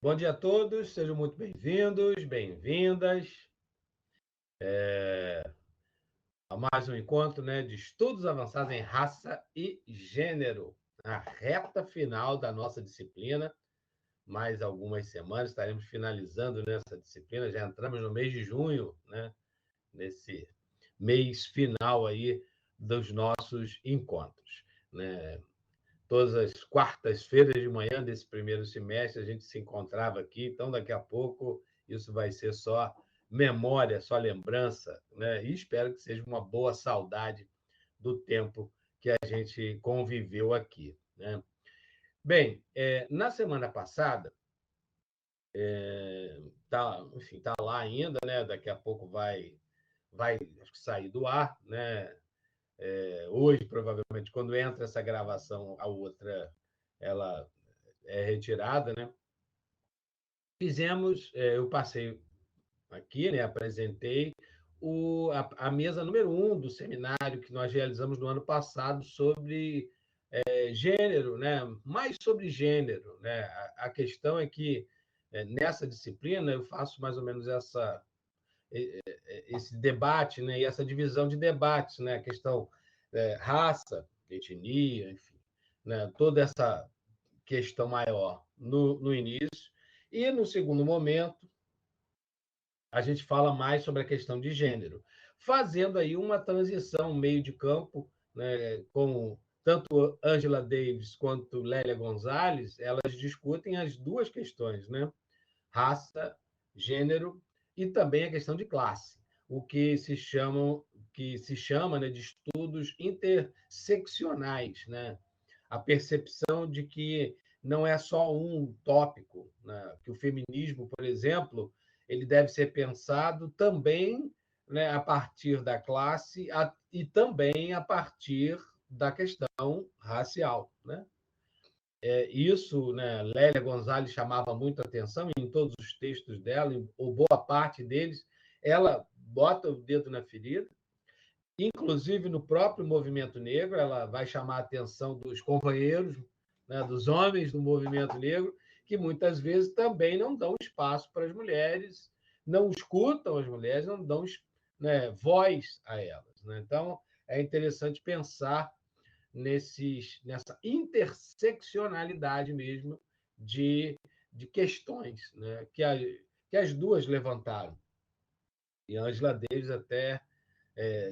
Bom dia a todos, sejam muito bem-vindos, bem-vindas a mais um encontro, de estudos avançados em raça e gênero, na reta final da nossa disciplina. Mais algumas semanas estaremos finalizando nessa disciplina, já entramos no mês de junho, nesse mês final aí dos nossos encontros. Todas as quartas-feiras de manhã desse primeiro semestre a gente se encontrava aqui, então daqui a pouco isso vai ser só memória, só lembrança, e espero que seja uma boa saudade do tempo que a gente conviveu aqui. Bem, na semana passada, enfim, tá lá ainda, daqui a pouco vai acho que sair do ar, hoje, provavelmente, quando entra essa gravação, a outra ela é retirada, Fizemos, eu passei aqui, apresentei a mesa número 1 do seminário que nós realizamos no ano passado sobre gênero, mais sobre gênero. A questão é que, nessa disciplina, eu faço mais ou menos esse debate, e essa divisão de debates, a questão raça, etnia, enfim, toda essa questão maior no início. E, no segundo momento, a gente fala mais sobre a questão de gênero, fazendo aí uma transição, meio de campo, com tanto Angela Davis quanto Lélia Gonzalez, elas discutem as duas questões, raça, gênero e também a questão de classe, o que se chama de estudos interseccionais, a percepção de que não é só um tópico, que o feminismo, por exemplo, ele deve ser pensado também, a partir da classe e também a partir da questão racial. Isso, Lélia Gonzalez chamava muito atenção em todos os textos dela, ou boa parte deles, ela bota o dedo na ferida. Inclusive, no próprio movimento negro, ela vai chamar a atenção dos companheiros, dos homens do movimento negro, que muitas vezes também não dão espaço para as mulheres, não escutam as mulheres, não dão voz a elas. Então, é interessante pensar nessa interseccionalidade mesmo de questões, que as duas levantaram. E a Angela Davis até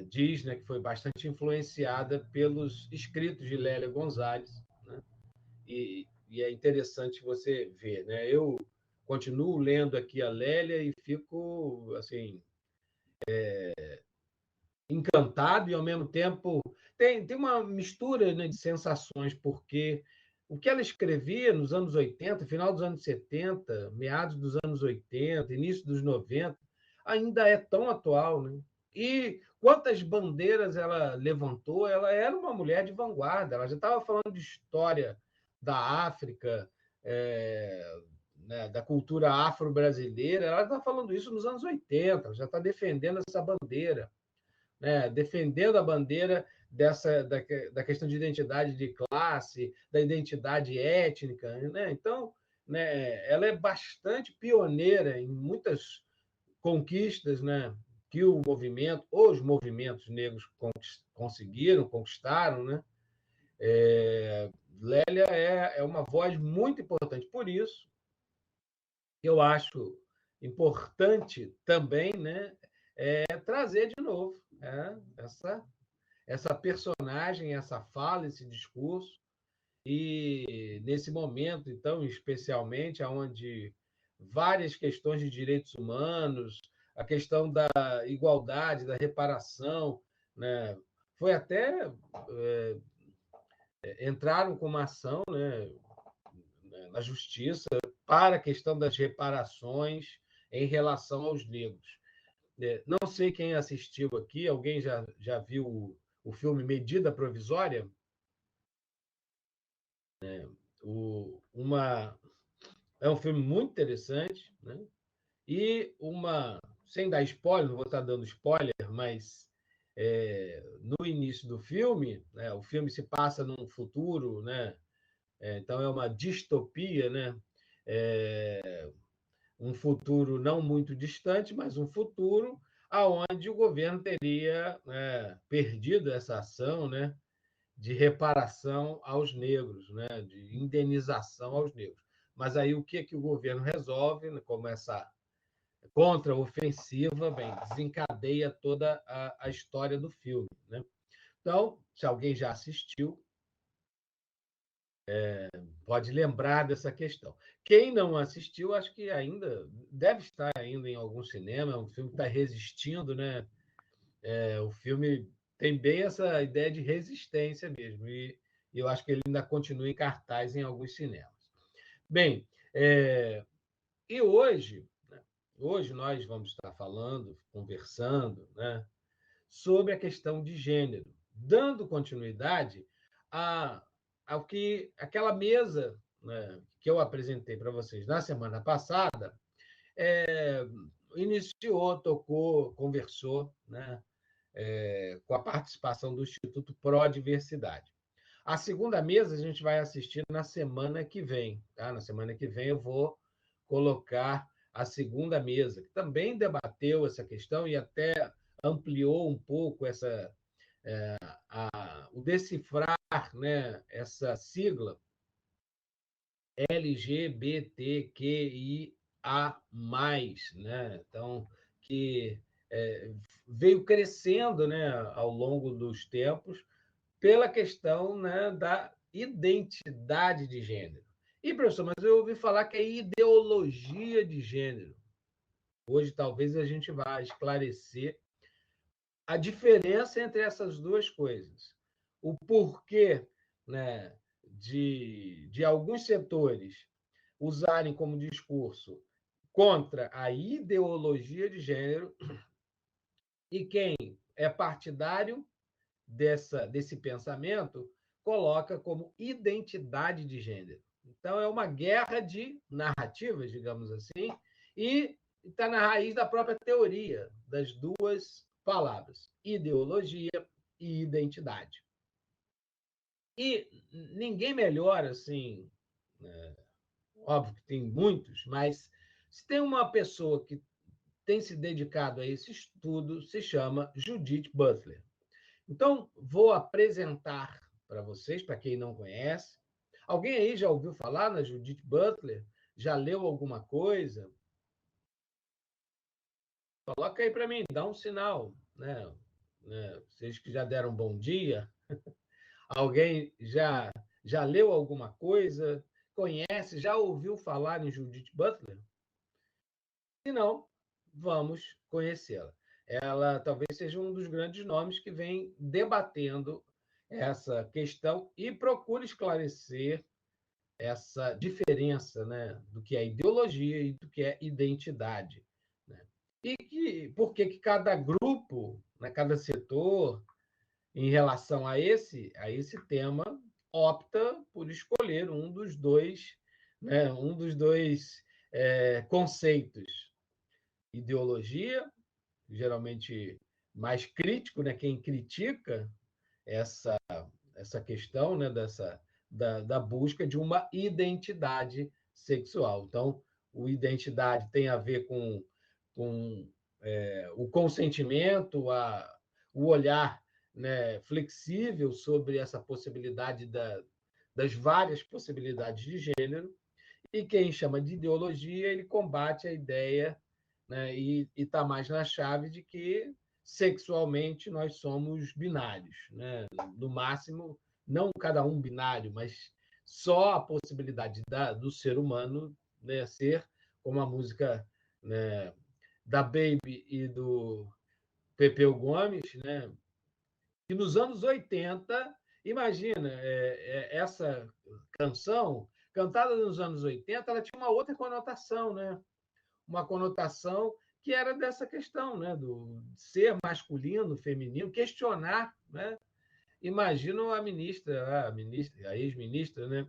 diz, que foi bastante influenciada pelos escritos de Lélia Gonzalez, e é interessante você ver. Eu continuo lendo aqui a Lélia e fico assim encantado e, ao mesmo tempo, tem uma mistura, de sensações, porque o que ela escrevia nos anos 80, final dos anos 70, meados dos anos 80, início dos 90, ainda é tão atual. E quantas bandeiras ela levantou, ela era uma mulher de vanguarda, ela já estava falando de história da África, da cultura afro-brasileira, ela está falando isso nos anos 80, já está defendendo essa bandeira. Defendendo a bandeira da questão de identidade de classe, da identidade étnica. Então, ela é bastante pioneira em muitas conquistas, que os movimentos negros conquistaram. Lélia é uma voz muito importante. Por isso, eu acho importante também, trazer de novo essa personagem, essa fala, esse discurso, e nesse momento, então, especialmente, onde várias questões de direitos humanos, a questão da igualdade, da reparação, foi até entraram com uma ação, na justiça para a questão das reparações em relação aos negros. Não sei quem assistiu aqui, alguém já viu o filme Medida Provisória? É um filme muito interessante, e sem dar spoiler, não vou estar dando spoiler, mas no início do filme, o filme se passa num futuro, então é uma distopia, um futuro não muito distante, mas um futuro aonde o governo teria, né, perdido essa ação, né, de reparação aos negros, né, de indenização aos negros. Mas aí o que o governo resolve, né, como essa contra-ofensiva, bem, desencadeia toda a história do filme, né? Então, se alguém já assistiu, pode lembrar dessa questão. Quem não assistiu, acho que ainda deve estar ainda em algum cinema. É um filme que está resistindo, né? O filme tem bem essa ideia de resistência mesmo, e eu acho que ele ainda continua em cartaz em alguns cinemas. Bem, e hoje, né, hoje nós vamos estar falando, conversando, né, sobre a questão de gênero, dando continuidade ao que aquela mesa, né, que eu apresentei para vocês na semana passada, iniciou, tocou, conversou, né, com a participação do Instituto Pró-Diversidade. A segunda mesa a gente vai assistir na semana que vem. Tá? Na semana que vem eu vou colocar a segunda mesa, que também debateu essa questão e até ampliou um pouco o decifrar, né, essa sigla LGBTQIA+, né? Então, que veio crescendo, né, ao longo dos tempos pela questão, né, da identidade de gênero. E, professor, mas eu ouvi falar que é ideologia de gênero. Hoje, talvez, a gente vá esclarecer a diferença entre essas duas coisas. O porquê, né, de alguns setores usarem como discurso contra a ideologia de gênero e quem é partidário desse pensamento coloca como identidade de gênero. Então, é uma guerra de narrativas, digamos assim, e está na raiz da própria teoria das duas palavras, ideologia e identidade. E ninguém melhor, assim, óbvio que tem muitos, mas se tem uma pessoa que tem se dedicado a esse estudo, se chama Judith Butler. Então, vou apresentar para vocês, para quem não conhece. Alguém aí já ouviu falar na Judith Butler? Já leu alguma coisa? Coloca aí para mim, dá um sinal, né? Vocês que já deram um bom dia. Alguém já leu alguma coisa? Conhece? Já ouviu falar em Judith Butler? Se não, vamos conhecê-la. Ela talvez seja um dos grandes nomes que vem debatendo essa questão e procura esclarecer essa diferença, né, do que é ideologia e do que é identidade. Né? E por que cada grupo, né, cada setor, em relação a esse tema, opta por escolher um dos dois conceitos. Ideologia, geralmente mais crítico, né, quem critica essa questão, né, da busca de uma identidade sexual. Então, o identidade tem a ver com o consentimento, o olhar, né, flexível sobre essa possibilidade das várias possibilidades de gênero, e quem chama de ideologia, ele combate a ideia, né, e está mais na chave de que sexualmente nós somos binários, né? No máximo, não cada um binário, mas só a possibilidade do ser humano, né, ser, como a música, né, da Baby e do Pepeu Gomes, né, que nos anos 80, imagina, essa canção, cantada nos anos 80, ela tinha uma outra conotação, né? Uma conotação que era dessa questão, né, do ser masculino, feminino, questionar, né? Imagina a ex-ministra, né,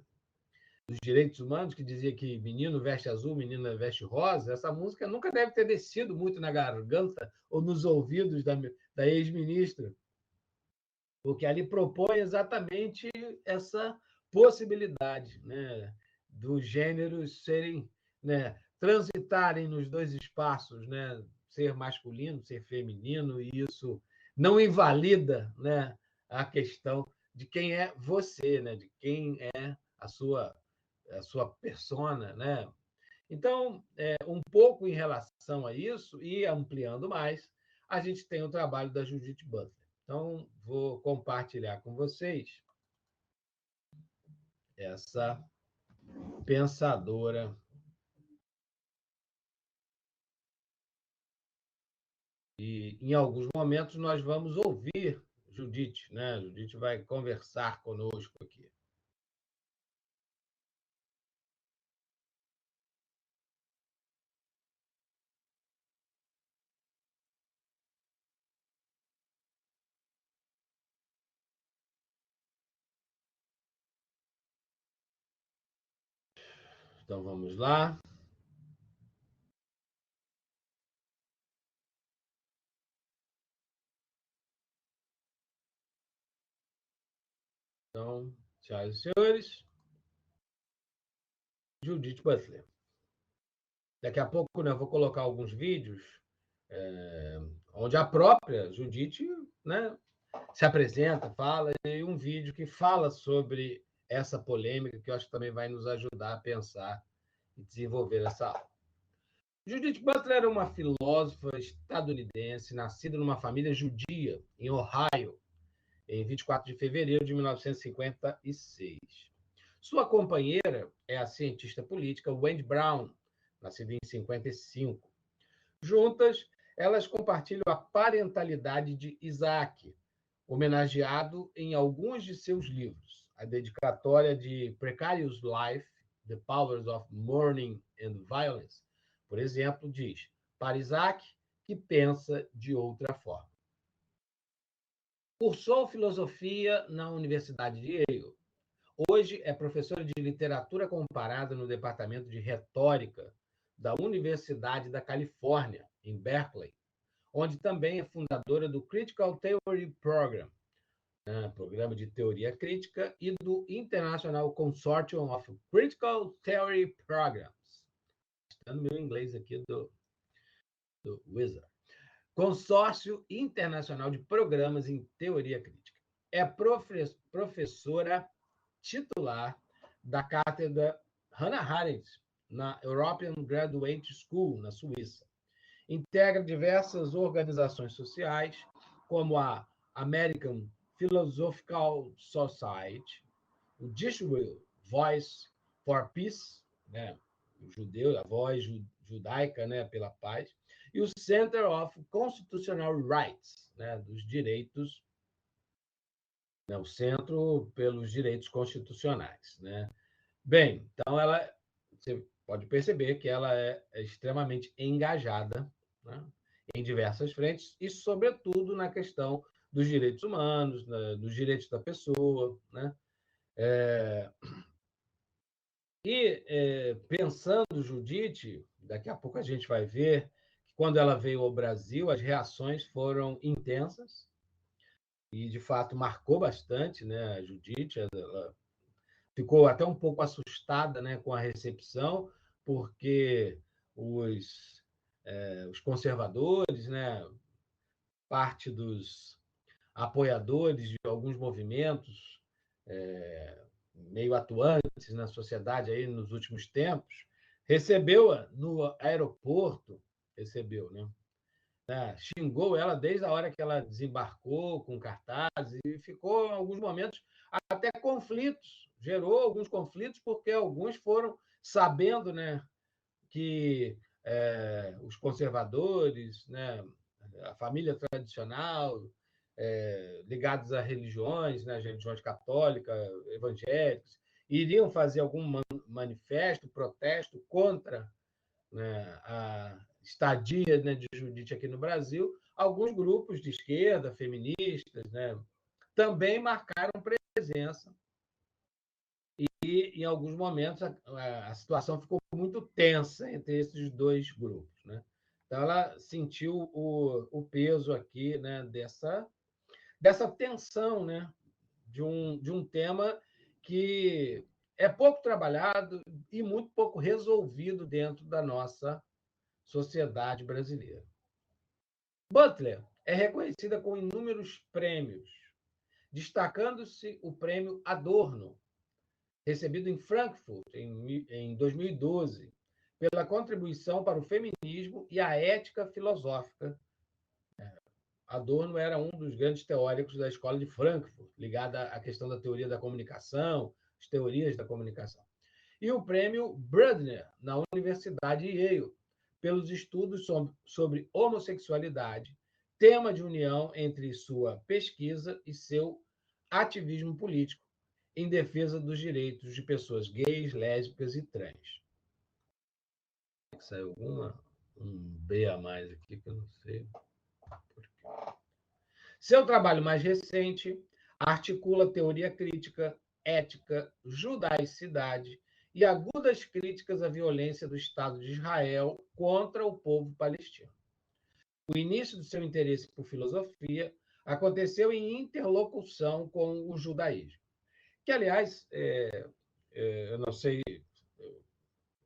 dos Direitos Humanos, que dizia que menino veste azul, menina veste rosa. Essa música nunca deve ter descido muito na garganta ou nos ouvidos da ex-ministra, porque ali propõe exatamente essa possibilidade, né, dos gêneros serem, né, transitarem nos dois espaços, né, ser masculino, ser feminino, e isso não invalida, né, a questão de quem é você, né, de quem é a sua persona, né? Então, um pouco em relação a isso, e ampliando mais, a gente tem o trabalho da Judith Butler. Então, vou compartilhar com vocês essa pensadora. E, em alguns momentos, nós vamos ouvir Judith, né? Judith vai conversar conosco aqui. Então, vamos lá. Então, senhoras e senhores, Judith Butler. Daqui a pouco, né, eu vou colocar alguns vídeos onde a própria Judith, né, se apresenta, fala, e um vídeo que fala sobre essa polêmica, que eu acho que também vai nos ajudar a pensar e desenvolver essa aula. Judith Butler era uma filósofa estadunidense, nascida numa família judia, em Ohio, em 24 de fevereiro de 1956. Sua companheira é a cientista política Wendy Brown, nascida em 55. Juntas, elas compartilham a parentalidade de Isaac, homenageado em alguns de seus livros. A dedicatória de Precarious Life, The Powers of Mourning and Violence, por exemplo, diz: para Isaac, que pensa de outra forma. Cursou filosofia na Universidade de Yale. Hoje é professora de literatura comparada no departamento de retórica da Universidade da Califórnia, em Berkeley, onde também é fundadora do Critical Theory Program, programa de teoria crítica, e do International Consortium of Critical Theory Programs. Está no meu inglês aqui do Wizard. Consórcio Internacional de Programas em Teoria Crítica. É professora titular da cátedra Hannah Arendt na European Graduate School, na Suíça. Integra diversas organizações sociais, como a American Philosophical Society, o Jewish Voice for Peace, né, o judeu, a voz judaica, né, pela paz, e o Center of Constitutional Rights, né, dos direitos, né, o Centro pelos Direitos Constitucionais, né? Bem, então você pode perceber que ela é extremamente engajada, né, em diversas frentes e, sobretudo, na questão dos direitos humanos, né, dos direitos da pessoa, né? Pensando, Judith, daqui a pouco a gente vai ver que quando ela veio ao Brasil, as reações foram intensas e, de fato, marcou bastante, né, a Judith. Ela ficou até um pouco assustada, né, com a recepção, porque os conservadores, né, parte dos apoiadores de alguns movimentos meio atuantes na sociedade aí nos últimos tempos, recebeu-a no aeroporto, recebeu, né? Xingou ela desde a hora que ela desembarcou com cartazes e ficou, em alguns momentos, até conflitos. Gerou alguns conflitos, porque alguns foram sabendo, né, que os conservadores, né, a família tradicional, ligados a religiões, né, religiões católica, evangélicas, iriam fazer algum manifesto, protesto contra, né, a estadia, né, de Judith aqui no Brasil. Alguns grupos de esquerda, feministas, né, também marcaram presença. E, em alguns momentos, a situação ficou muito tensa entre esses dois grupos, né? Então, ela sentiu o peso aqui, né, dessa tensão, né, de um tema que é pouco trabalhado e muito pouco resolvido dentro da nossa sociedade brasileira. Butler é reconhecida com inúmeros prêmios, destacando-se o prêmio Adorno, recebido em Frankfurt em 2012, pela contribuição para o feminismo e a ética filosófica. Adorno era um dos grandes teóricos da escola de Frankfurt, ligada à questão da teoria da comunicação, as teorias da comunicação. E o prêmio Brudner, na Universidade Yale, pelos estudos sobre homossexualidade, tema de união entre sua pesquisa e seu ativismo político em defesa dos direitos de pessoas gays, lésbicas e trans. Saiu um B a mais aqui que eu não sei. Seu trabalho mais recente articula teoria crítica, ética, judaicidade e agudas críticas à violência do Estado de Israel contra o povo palestino. O início do seu interesse por filosofia aconteceu em interlocução com o judaísmo, que, aliás, eu não sei,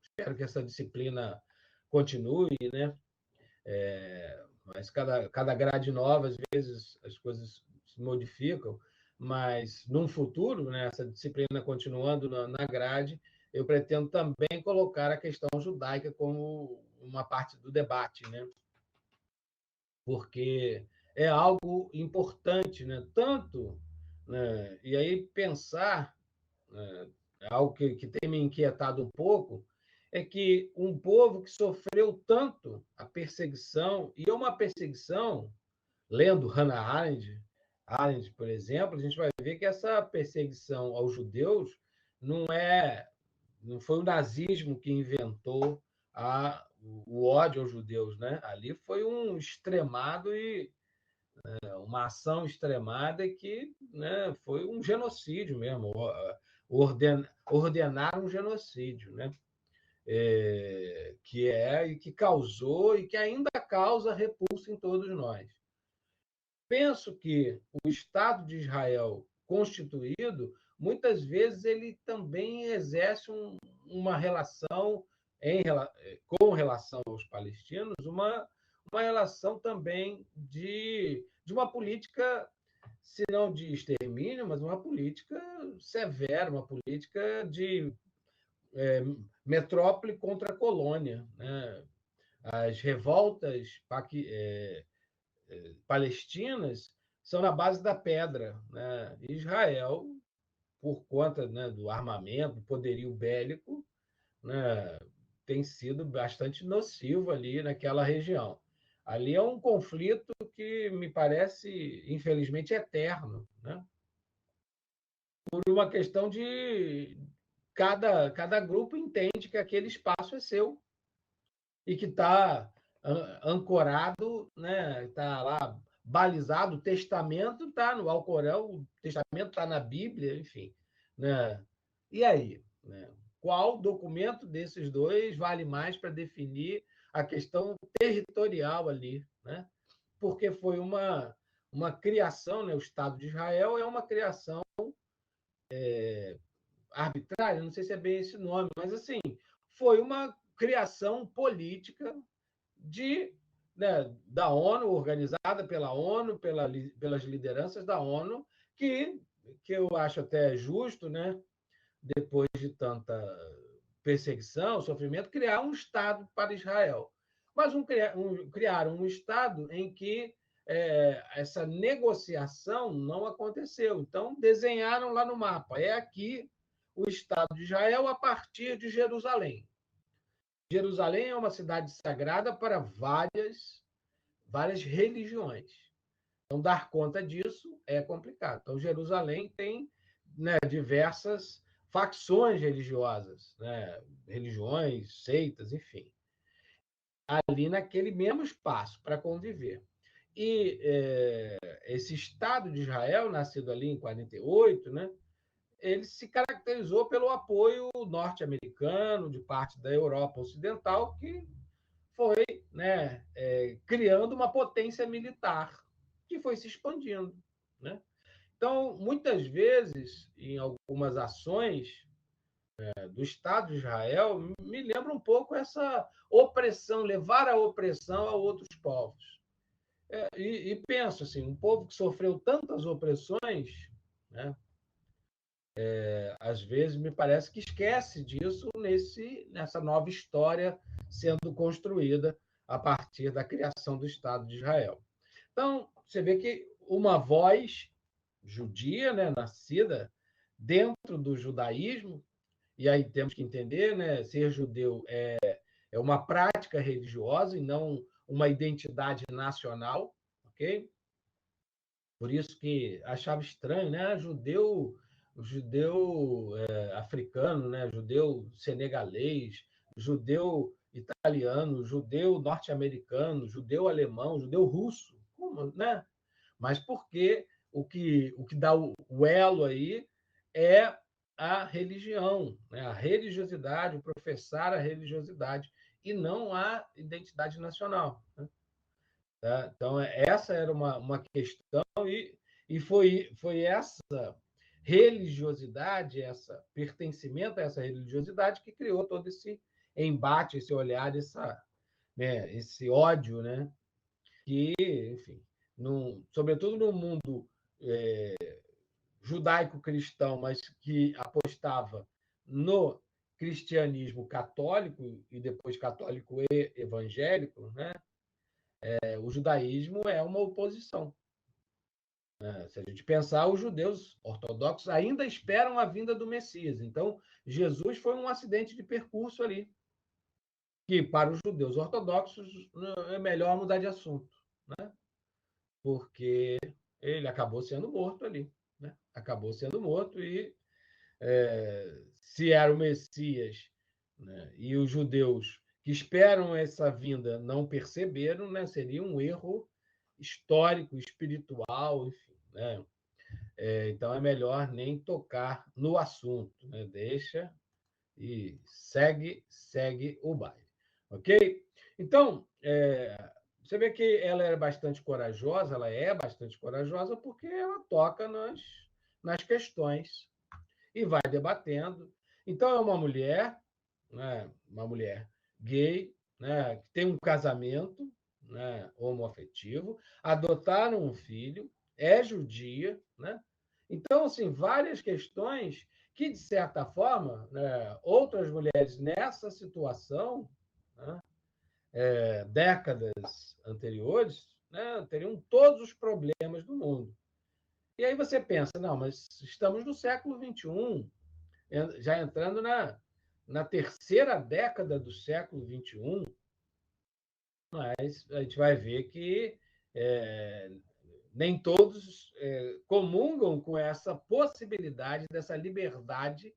espero que essa disciplina continue, né? Mas cada grade nova, às vezes, as coisas se modificam, mas num futuro, né, essa disciplina continuando na grade, eu pretendo também colocar a questão judaica como uma parte do debate, né? Porque é algo importante, né? Tanto, né? E aí pensar, né? Algo que tem me inquietado um pouco, é que um povo que sofreu tanto a perseguição, e é uma perseguição, lendo Hannah Arendt, por exemplo, a gente vai ver que essa perseguição aos judeus não foi o nazismo que inventou o ódio aos judeus, né? Ali foi um extremado e uma ação extremada que, né, foi um genocídio mesmo, ordenar um genocídio, né? Que causou e que ainda causa repulsa em todos nós. Penso que o Estado de Israel constituído, muitas vezes, ele também exerce uma relação, com relação aos palestinos, uma relação também de uma política, se não de extermínio, mas uma política severa, uma política de metrópole contra colônia, né? As revoltas palestinas são na base da pedra, né? Israel, por conta, né, do armamento, do poderio bélico, né, tem sido bastante nocivo ali naquela região. Ali é um conflito que me parece, infelizmente, eterno, né? Por uma questão de cada grupo entende que aquele espaço é seu e que está ancorado, né? Está lá balizado, o testamento está no Alcorão, o testamento está na Bíblia, enfim, né? E aí, né? Qual documento desses dois vale mais para definir a questão territorial ali, né? Porque foi uma criação, né? O Estado de Israel é uma criação arbitrária, não sei se é bem esse nome, mas assim, foi uma criação política da ONU, organizada pela ONU, pelas lideranças da ONU, que eu acho até justo, né, depois de tanta perseguição, sofrimento, criar um Estado para Israel. Mas criar um Estado em que essa negociação não aconteceu. Então, desenharam lá no mapa. É aqui o Estado de Israel a partir de Jerusalém. Jerusalém é uma cidade sagrada para várias religiões. Então, dar conta disso é complicado. Então, Jerusalém tem, né, diversas facções religiosas, né, religiões, seitas, enfim, ali naquele mesmo espaço para conviver. E esse Estado de Israel, nascido ali em 48, né, ele se caracterizou pelo apoio norte-americano, de parte da Europa Ocidental, que foi, né, criando uma potência militar que foi se expandindo, né? Então, muitas vezes, em algumas ações, do Estado de Israel me lembra um pouco essa opressão, levar a opressão a outros povos. E penso assim, um povo que sofreu tantas opressões, né, às vezes me parece que esquece disso nessa nova história sendo construída a partir da criação do Estado de Israel. Então, você vê que uma voz judia, né, nascida dentro do judaísmo, e aí temos que entender, né, ser judeu é uma prática religiosa e não uma identidade nacional, ok? Por isso que achava estranho, né? Judeu africano, né? Judeu senegalês, judeu italiano, judeu norte-americano, judeu alemão, judeu russo, como, né? Mas porque o que dá o elo aí é a religião, né? A religiosidade, o professar a religiosidade, e não a identidade nacional. Né? Tá? Então, essa era uma questão, e foi essa religiosidade, esse pertencimento a essa religiosidade que criou todo esse embate, esse olhar, esse ódio, né? Que, enfim, sobretudo no mundo judaico-cristão, mas que apostava no cristianismo católico e depois católico e evangélico, né? O judaísmo é uma oposição. Se a gente pensar, os judeus ortodoxos ainda esperam a vinda do Messias. Então, Jesus foi um acidente de percurso ali, que para os judeus ortodoxos é melhor mudar de assunto, né? Porque ele acabou sendo morto ali. Né? Acabou sendo morto e se era o Messias, né, e os judeus que esperam essa vinda não perceberam, né, seria um erro histórico, espiritual, enfim. Né? Então é melhor nem tocar no assunto, né? Deixa e segue o baile. Ok? Então, você vê que ela era bastante corajosa, ela é bastante corajosa porque ela toca nas questões e vai debatendo. Então, é uma mulher, né, uma mulher gay, né, que tem um casamento, né, homoafetivo, adotaram um filho, é judia, né? Então, assim, várias questões que, de certa forma, né, outras mulheres nessa situação, né, décadas anteriores, né, teriam todos os problemas do mundo. E aí você pensa, não, mas estamos no século XXI, já entrando na terceira década do século XXI, mas a gente vai ver que nem todos comungam com essa possibilidade dessa liberdade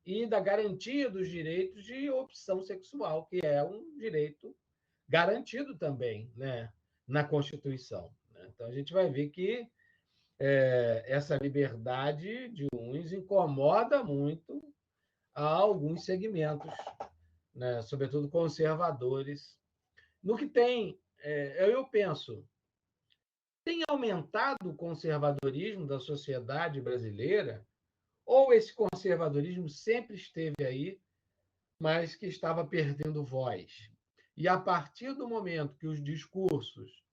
e da garantia dos direitos de opção sexual, que é um direito garantido também, né, na Constituição. Né? Então, a gente vai ver que essa liberdade de uns incomoda muito a alguns segmentos, né, sobretudo conservadores. No que tem, eu penso, tem aumentado o conservadorismo da sociedade brasileira, ou esse conservadorismo sempre esteve aí, mas que estava perdendo voz? E a partir do momento que os discursos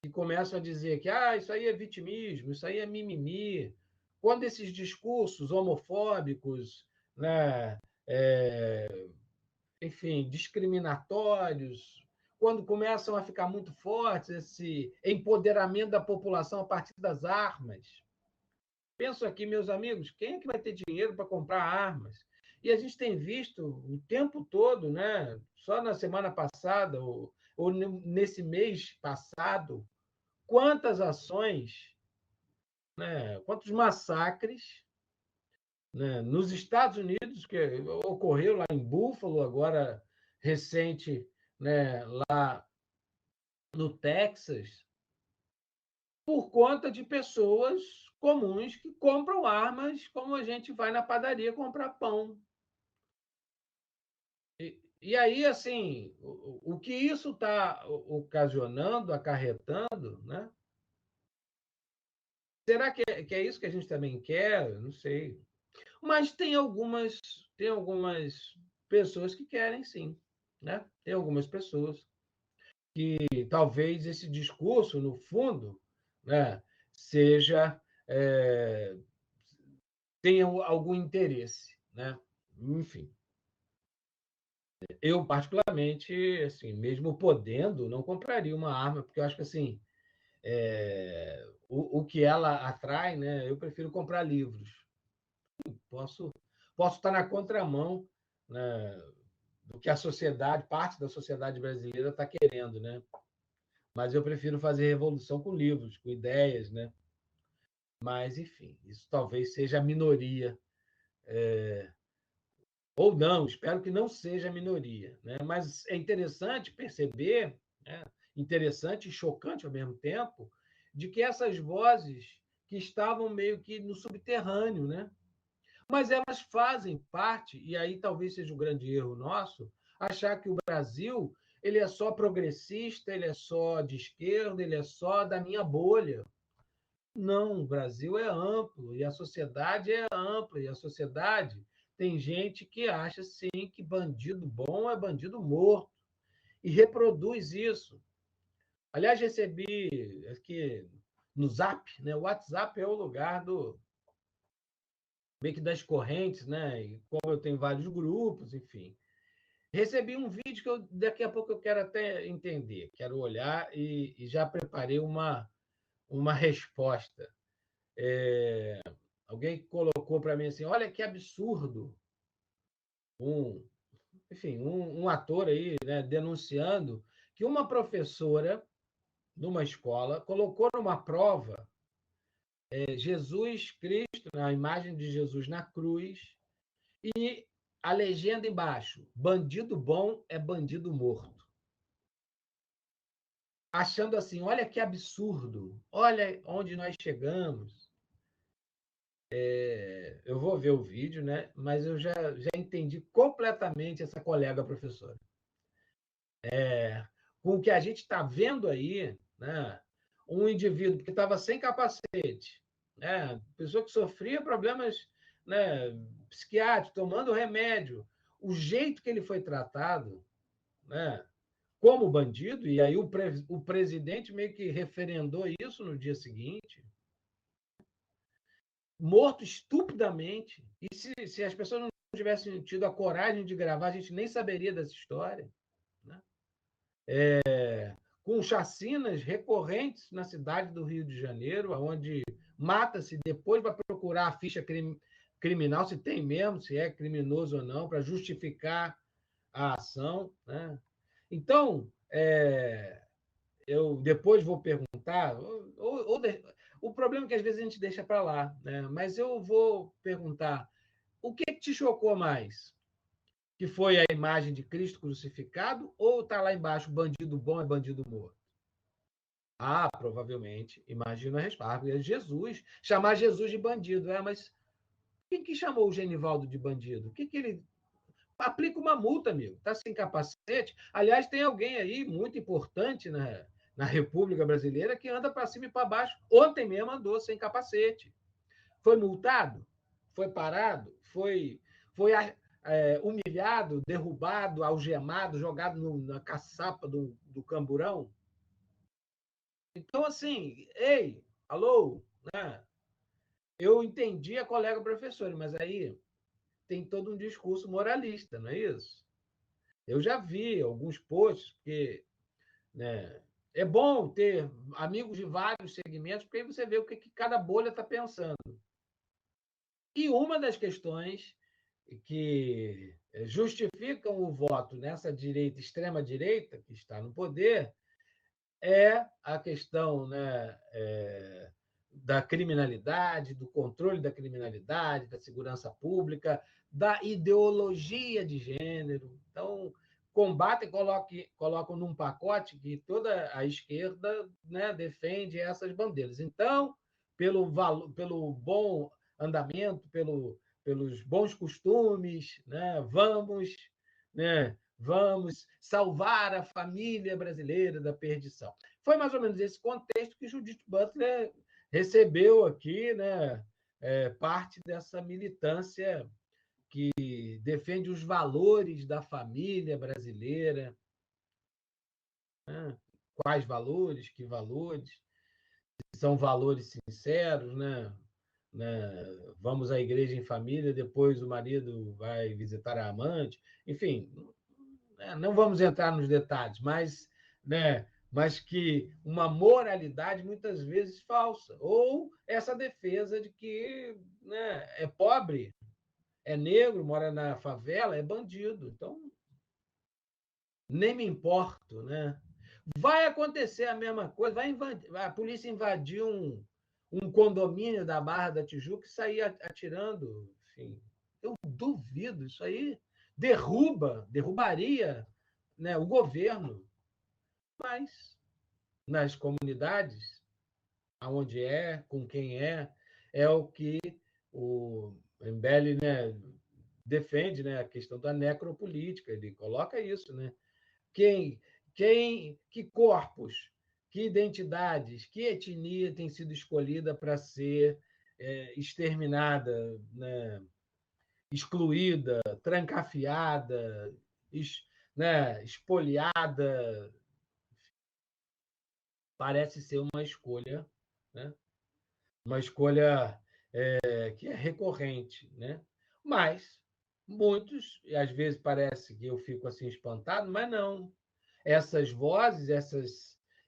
que começam a dizer que isso aí é vitimismo, isso aí é mimimi, quando esses discursos homofóbicos, né, enfim, discriminatórios, quando começam a ficar muito fortes esse empoderamento da população a partir das armas. Penso aqui, meus amigos, quem é que vai ter dinheiro para comprar armas? E a gente tem visto o tempo todo, né? Só na semana passada, ou nesse mês passado, quantas ações, né? Quantos massacres, né? Nos Estados Unidos, que ocorreu lá em Buffalo, agora recente, né? Lá no Texas, por conta de pessoas comuns que compram armas como a gente vai na padaria comprar pão. E aí, assim, o que isso está ocasionando, acarretando, né? Será que é isso que a gente também quer? Não sei. Mas tem algumas pessoas que querem, sim. Né? Tem algumas pessoas que talvez esse discurso, no fundo, né, seja tenha algum interesse. Né? Enfim, eu, particularmente, assim, mesmo podendo, não compraria uma arma, porque eu acho que assim, o que ela atrai, né, eu prefiro comprar livros. Posso, posso estar na contramão, né, do que a sociedade, parte da sociedade brasileira está querendo, né? Mas eu prefiro fazer revolução com livros, com ideias, né? Mas, enfim, isso talvez seja a minoria, ou não, espero que não seja a minoria, né? Mas é interessante perceber, né? Interessante e chocante ao mesmo tempo, de que essas vozes que estavam meio que no subterrâneo, né? Mas elas fazem parte, e aí talvez seja um grande erro nosso, achar que o Brasil ele é só progressista, ele é só de esquerda, ele é só da minha bolha. Não, o Brasil é amplo, e a sociedade é ampla, e a sociedade tem gente que acha, sim, que bandido bom é bandido morto, e reproduz isso. Aliás, recebi aqui no Zap, né? O WhatsApp é o lugar do meio que das correntes, né? E como eu tenho vários grupos, enfim. Recebi um vídeo que daqui a pouco eu quero até entender, quero olhar e já preparei uma resposta. Alguém colocou para mim assim: olha que absurdo, um, enfim, um ator aí, né, denunciando que uma professora numa escola colocou numa prova Jesus Cristo, a imagem de Jesus na cruz, e a legenda embaixo: bandido bom é bandido morto. Achando assim, olha que absurdo, olha onde nós chegamos. Eu vou ver o vídeo, né? Mas eu já entendi completamente essa colega professora. Com o que a gente está vendo aí, né? Um indivíduo que estava sem capacete, né? Pessoa que sofria problemas, né, psiquiátricos, tomando remédio, o jeito que ele foi tratado, né, como bandido, e aí o presidente meio que referendou isso no dia seguinte, morto estupidamente. E se as pessoas não tivessem tido a coragem de gravar, a gente nem saberia dessa história. Né? Com chacinas recorrentes na cidade do Rio de Janeiro, onde mata-se, depois vai procurar a ficha criminal, se tem mesmo, se é criminoso ou não, para justificar a ação. Né? Então, eu depois vou perguntar, o problema é que às vezes a gente deixa para lá, né? Mas eu vou perguntar, o que te chocou mais? Que foi a imagem de Cristo crucificado ou está lá embaixo, bandido bom é bandido morto? Ah, provavelmente, imagino a resposta. É Jesus, chamar Jesus de bandido. Mas quem que chamou o Genivaldo de bandido? O que ele... Aplica uma multa, amigo. Está sem capacete. Aliás, tem alguém aí muito importante na República Brasileira que anda para cima e para baixo. Ontem mesmo andou sem capacete. Foi multado? Foi parado? Foi humilhado, derrubado, algemado, jogado na caçapa do camburão? Então, assim, ei, alô, né? Eu entendi a colega professora, mas aí tem todo um discurso moralista, não é isso? Eu já vi alguns posts, porque, né, é bom ter amigos de vários segmentos, porque aí você vê o que cada bolha está pensando. E uma das questões que justificam o voto nessa direita, extrema-direita, que está no poder, é a questão, né, da criminalidade, do controle da criminalidade, da segurança pública, da ideologia de gênero. Então, combatem, colocam num pacote que toda a esquerda, né, defende essas bandeiras. Então, pelo bom andamento, pelos bons costumes, né, vamos salvar a família brasileira da perdição. Foi mais ou menos esse contexto que Judith Butler recebeu aqui, né, parte dessa militância que defende os valores da família brasileira. Né? Quais valores? Que valores? São valores sinceros, né? Vamos à igreja em família, depois o marido vai visitar a amante. Enfim, não vamos entrar nos detalhes, mas que uma moralidade muitas vezes falsa, ou essa defesa de que, né, é pobre, é negro, mora na favela, é bandido. Então, nem me importo, né? Vai acontecer a mesma coisa, a polícia invadir um condomínio da Barra da Tijuca e sair atirando. Enfim, eu duvido, isso aí derrubaria, né, o governo. Mas nas comunidades, aonde com quem é o que o Mbele, né, defende, né, a questão da necropolítica. Ele coloca isso, né? Quem, que corpos, que identidades, que etnia tem sido escolhida para ser exterminada, né, excluída, trancafiada, né, espoliada. Parece ser uma escolha, né? Uma escolha que é recorrente, né? Mas muitos, e às vezes parece que eu fico assim espantado, mas não. Essas vozes,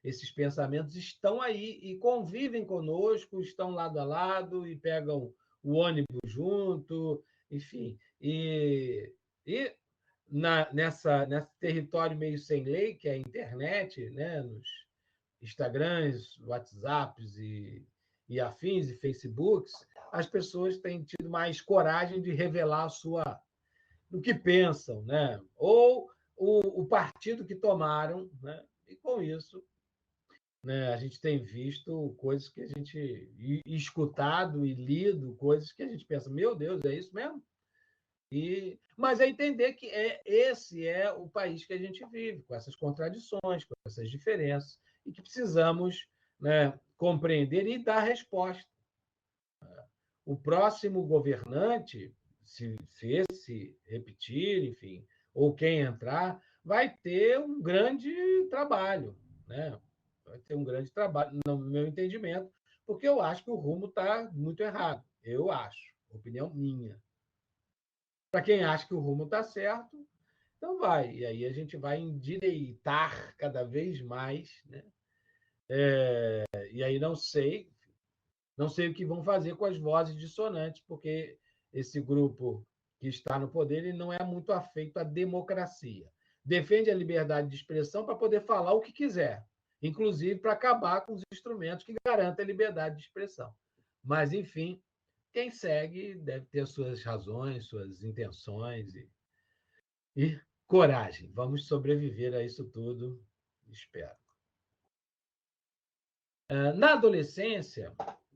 esses pensamentos estão aí e convivem conosco, estão lado a lado e pegam o ônibus junto, enfim. E nesse território meio sem lei, que é a internet, né, nos Instagrams, WhatsApps e afins, e Facebooks, as pessoas têm tido mais coragem de revelar o que pensam, né? Ou o partido que tomaram, né? E com isso, né, a gente tem visto coisas que a gente e escutado e lido coisas que a gente pensa, meu Deus, é isso mesmo? Mas é entender que esse é o país que a gente vive, com essas contradições, com essas diferenças, e que precisamos, né, compreender e dar resposta. O próximo governante, se esse repetir, enfim, ou quem entrar, vai ter um grande trabalho, né? Vai ter um grande trabalho, no meu entendimento, porque eu acho que o rumo está muito errado. Eu acho, opinião minha. Para quem acha que o rumo está certo, então vai. E aí a gente vai endireitar cada vez mais, né? E aí não sei o que vão fazer com as vozes dissonantes, porque esse grupo que está no poder ele não é muito afeito à democracia. Defende a liberdade de expressão para poder falar o que quiser, inclusive para acabar com os instrumentos que garantem a liberdade de expressão. Mas, enfim, quem segue deve ter suas razões, suas intenções e coragem. Vamos sobreviver a isso tudo, espero. Na adolescência,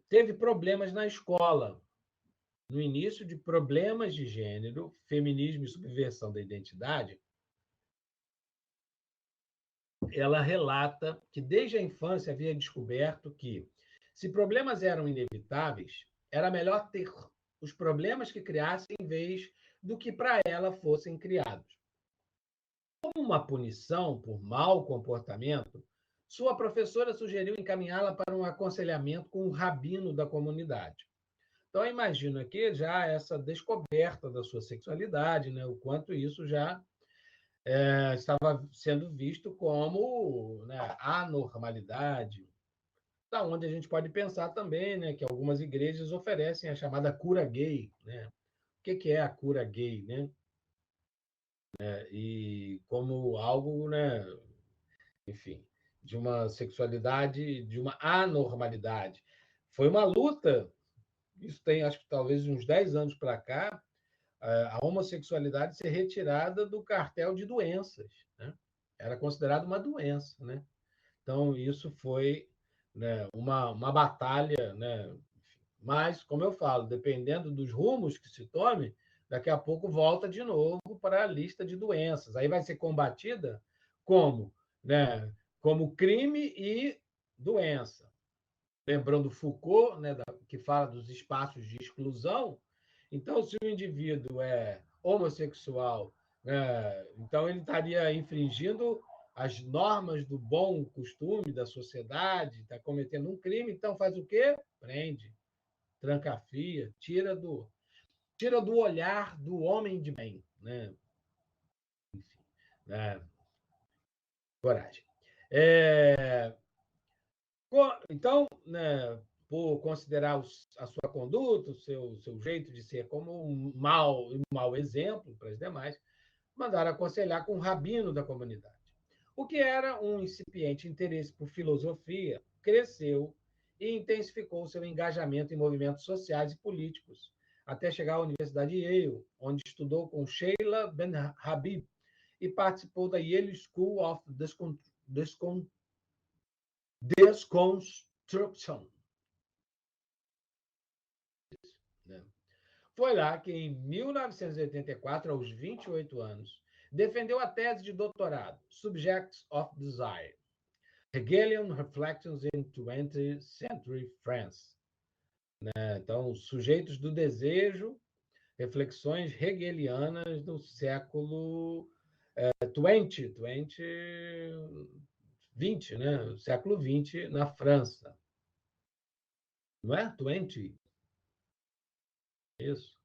teve problemas na escola, no início de problemas de gênero, feminismo e subversão da identidade. Ela relata que desde a infância havia descoberto que, se problemas eram inevitáveis, era melhor ter os problemas que criasse em vez do que para ela fossem criados. Como uma punição por mau comportamento, sua professora sugeriu encaminhá-la para um aconselhamento com o rabino da comunidade. Então, eu imagino aqui já essa descoberta da sua sexualidade, né? O quanto isso já estava sendo visto como, né, anormalidade, da onde a gente pode pensar também, né, que algumas igrejas oferecem a chamada cura gay. Né? O que é a cura gay? Né? E como algo, né, enfim, de uma sexualidade, de uma anormalidade. Foi uma luta, isso tem acho que talvez uns 10 anos para cá, a homossexualidade ser retirada do cartel de doenças. Né? Era considerada uma doença. Né? Então, isso foi, né, uma batalha. Né? Mas, como eu falo, dependendo dos rumos que se tome, daqui a pouco volta de novo para a lista de doenças. Aí vai ser combatida como? Né? Como crime e doença. lembrando Foucault, né, que fala dos espaços de exclusão. Então, se o indivíduo é homossexual, então ele estaria infringindo as normas do bom costume da sociedade, está cometendo um crime, então faz o quê? Prende, trancafia, tira do olhar do homem de bem, né? Enfim, né? Coragem. Então, né, por considerar a sua conduta, o seu jeito de ser como um mau exemplo para os demais, mandaram aconselhar com o rabino da comunidade. O que era um incipiente interesse por filosofia, cresceu e intensificou seu engajamento em movimentos sociais e políticos, até chegar à Universidade de Yale, onde estudou com Sheila Ben Habib e participou da Yale School of Desconstruction. Foi lá que, em 1984, aos 28 anos, defendeu a tese de doutorado, Subjects of Desire, Hegelian Reflections in 20th Century France. Então, sujeitos do desejo, reflexões hegelianas do século XX, né? Século XX, na França. Não é? 20? Isso.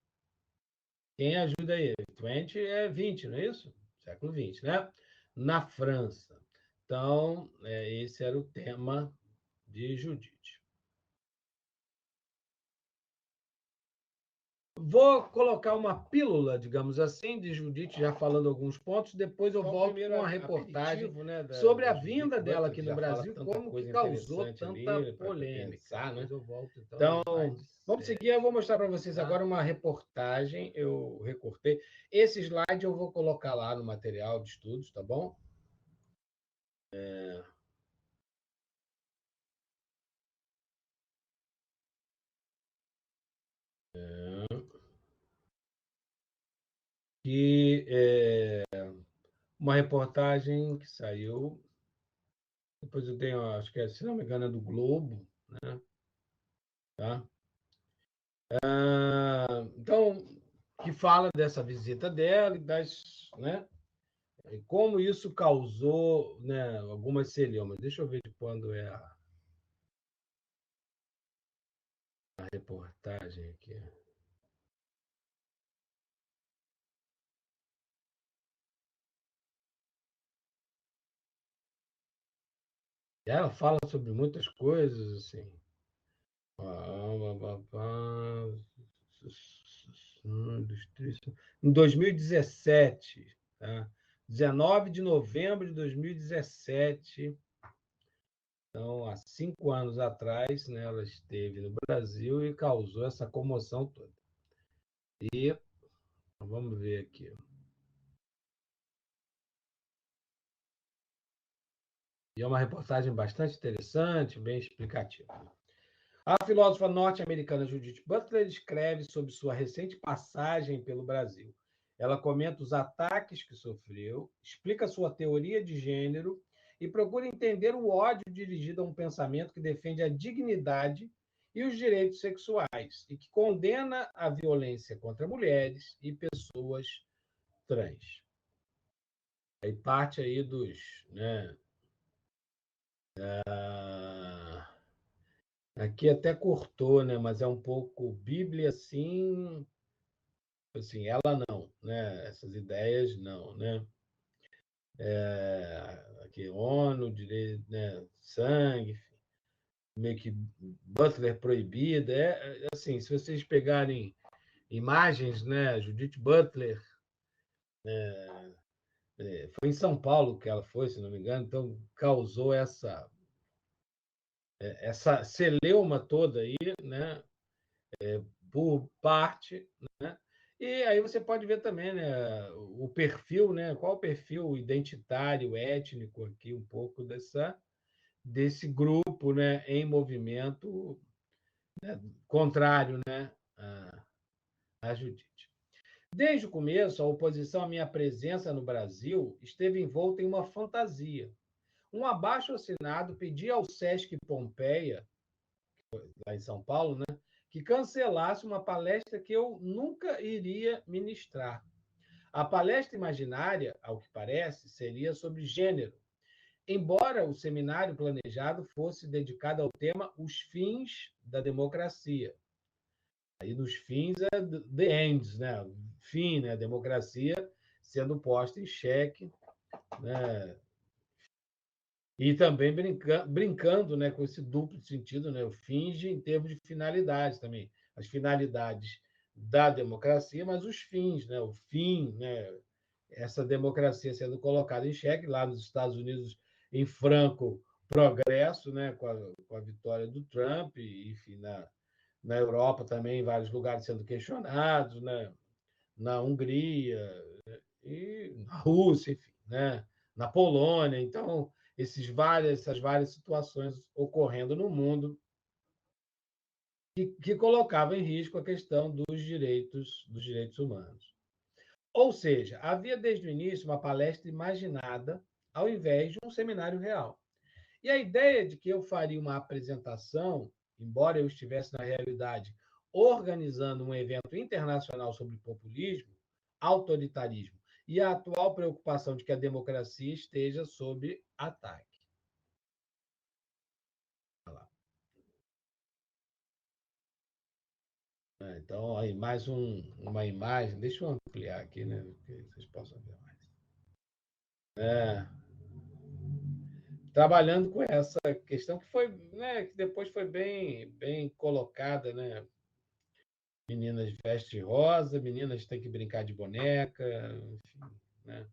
Quem ajuda aí? 20 é 20, não é isso? Século XX, né? Na França. Então, esse era o tema de Judite. Vou colocar uma pílula, digamos assim, de Judite, já falando alguns pontos, depois eu volto com uma reportagem, né, sobre a vinda dela aqui no Brasil, como que causou tanta polêmica. Pensar, né? Eu volto, então, vamos seguir, eu vou mostrar para vocês agora uma reportagem, eu recortei. Esse slide eu vou colocar lá no material de estudos, tá bom? Que é uma reportagem que saiu. Depois eu tenho, acho que, se não me engano, é do Globo, né? Tá? Então, que fala dessa visita dela e das, né? E como isso causou, né, algumas celiomas. Deixa eu ver de quando é a reportagem aqui. Ela fala sobre muitas coisas, assim. Em 2017, tá? 19 de novembro de 2017. Então, há 5 anos atrás, né, ela esteve no Brasil e causou essa comoção toda. E vamos ver aqui. E é uma reportagem bastante interessante, bem explicativa. A filósofa norte-americana Judith Butler escreve sobre sua recente passagem pelo Brasil. Ela comenta os ataques que sofreu, explica sua teoria de gênero e procura entender o ódio dirigido a um pensamento que defende a dignidade e os direitos sexuais e que condena a violência contra mulheres e pessoas trans. Aí parte aí dos, né? Aqui até cortou, né? Mas é um pouco Bíblia, assim, ela não, né? Essas ideias não, né? Aqui ONU, direito, né? Sangue, enfim, meio que Butler proibida, assim, se vocês pegarem imagens, né? Judith Butler, foi em São Paulo que ela foi, se não me engano, então causou essa celeuma toda aí, né? Por parte, né? E aí você pode ver também, né, o perfil, né? Qual o perfil identitário, étnico aqui, um pouco desse grupo, né, em movimento, né, contrário, né, a Judite. Desde o começo, a oposição à minha presença no Brasil esteve envolta em uma fantasia. Um abaixo-assinado pedia ao Sesc Pompeia lá em São Paulo, né, que cancelasse uma palestra que eu nunca iria ministrar. A palestra imaginária, ao que parece, seria sobre gênero, embora o seminário planejado fosse dedicado ao tema Os Fins da Democracia. Aí nos fins é the ends, né? Fim, né? A democracia sendo posta em xeque, né? E também brincando, né, com esse duplo sentido, né? O finge em termos de finalidades também. As finalidades da democracia, mas os fins, né? O fim, né? Essa democracia sendo colocada em xeque lá nos Estados Unidos em franco progresso, né? Com a vitória do Trump, e, enfim, na Europa também, em vários lugares sendo questionados, né? Na Hungria, e na Rússia, enfim, né? Na Polônia. Então, essas várias situações ocorrendo no mundo que colocavam em risco a questão dos direitos humanos. Ou seja, havia desde o início uma palestra imaginada ao invés de um seminário real. E a ideia de que eu faria uma apresentação, embora eu estivesse, na realidade, organizando um evento internacional sobre populismo, autoritarismo e a atual preocupação de que a democracia esteja sob ataque. Então, aí mais uma imagem. Deixa eu ampliar aqui, né? Que vocês possam ver mais. É, trabalhando com essa questão que foi, né, que depois foi bem colocada, né? Meninas vestem rosa, meninas têm que brincar de boneca, enfim, né?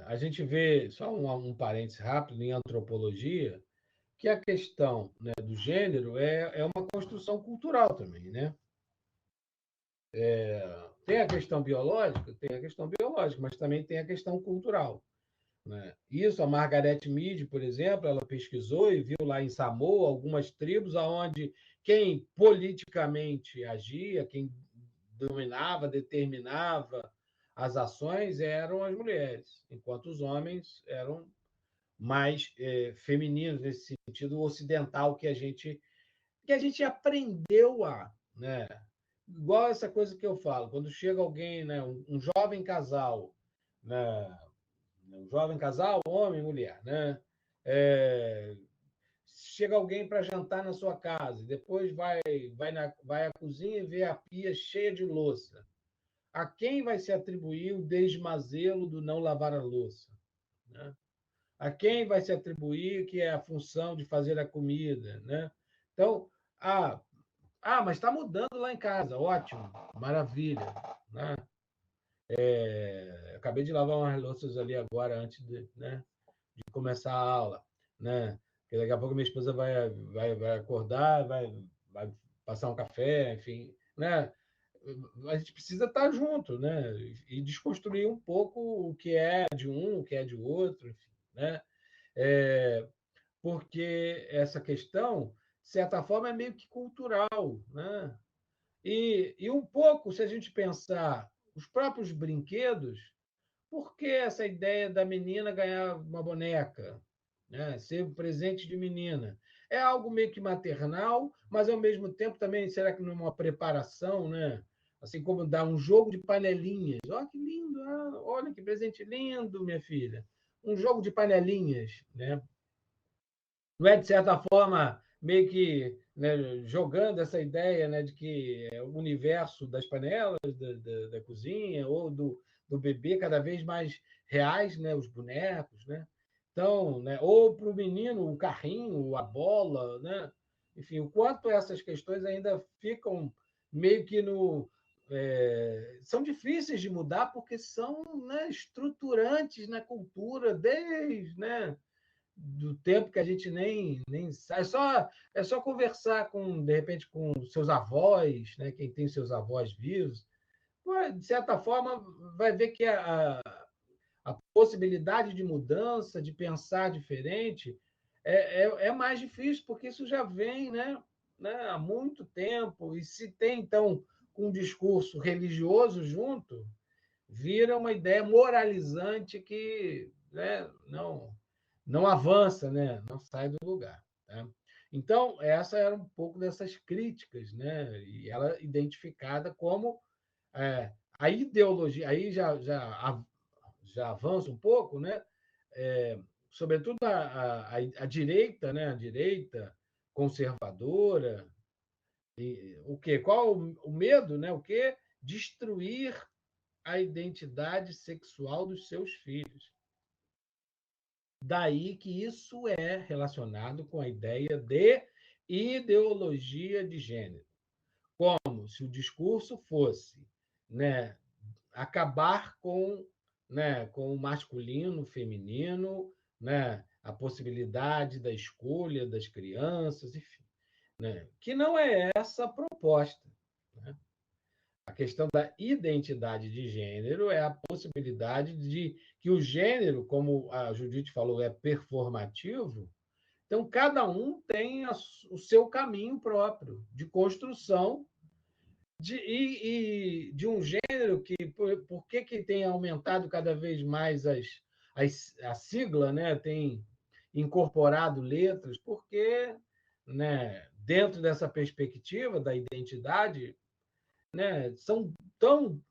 A gente vê, só um parênteses rápido, em antropologia, que a questão, né, do gênero é uma construção cultural também, né? Tem a questão biológica? Tem a questão biológica, mas também tem a questão cultural, né? Isso, a Margaret Mead, por exemplo, ela pesquisou e viu lá em Samoa algumas tribos onde quem politicamente agia, quem dominava, determinava as ações eram as mulheres, enquanto os homens eram mais femininos, nesse sentido ocidental que a gente aprendeu a, né? Igual essa coisa que eu falo, quando chega alguém, né, um jovem casal, né, um jovem casal, homem e mulher, né? Chega alguém para jantar na sua casa, depois vai à cozinha e vê a pia cheia de louça. A quem vai se atribuir o desmazelo do não lavar a louça? Né? A quem vai se atribuir que é a função de fazer a comida? Né? Então, mas está mudando lá em casa, ótimo, maravilha. Né? Acabei de lavar umas louças ali agora, antes de começar a aula. Né? Porque daqui a pouco minha esposa vai acordar, vai passar um café, enfim. Né? A gente precisa estar junto, né? E desconstruir um pouco o que é de um, o que é de outro, enfim, né? Porque essa questão, de certa forma, é meio que cultural, né? E um pouco, se a gente pensar os próprios brinquedos, por que essa ideia da menina ganhar uma boneca, né? Ser um presente de menina? É algo meio que maternal, mas ao mesmo tempo também, será que não é uma preparação, né? Assim como dar um jogo de panelinhas. Olha que lindo, olha que presente lindo, minha filha. Um jogo de panelinhas, né? Não é, de certa forma, meio que, né, jogando essa ideia, né, de que é o universo das panelas, da cozinha, ou do bebê cada vez mais reais, né, os bonecos, né? Então, né, ou para o menino, o carrinho, a bola, né? Enfim, o quanto essas questões ainda ficam meio que são difíceis de mudar porque são, né, estruturantes na cultura desde, né, do tempo que a gente nem sabe. É só conversar de repente, com seus avós, né? Quem tem seus avós vivos, de certa forma, vai ver que a possibilidade de mudança, de pensar diferente, é mais difícil, porque isso já vem, né, há muito tempo, e se tem, então, um discurso religioso junto, vira uma ideia moralizante que, né, não avança, né? Não sai do lugar. né? Então, essa era um pouco dessas críticas, né? E ela identificada como a ideologia, aí já avança um pouco, né? Sobretudo a direita, né? A direita conservadora, o quê? Qual o medo, né? O quê? Destruir a identidade sexual dos seus filhos. Daí que isso é relacionado com a ideia de ideologia de gênero, como se o discurso fosse, né, acabar com o masculino, o feminino, né, a possibilidade da escolha das crianças, enfim, né, que não é essa a proposta. Né? A questão da identidade de gênero é a possibilidade de que o gênero, como a Judite falou, é performativo, então cada um tem o seu caminho próprio de construção de um gênero que, por que tem aumentado cada vez mais a sigla, né? Tem incorporado letras, porque, né, dentro dessa perspectiva da identidade, né, são tão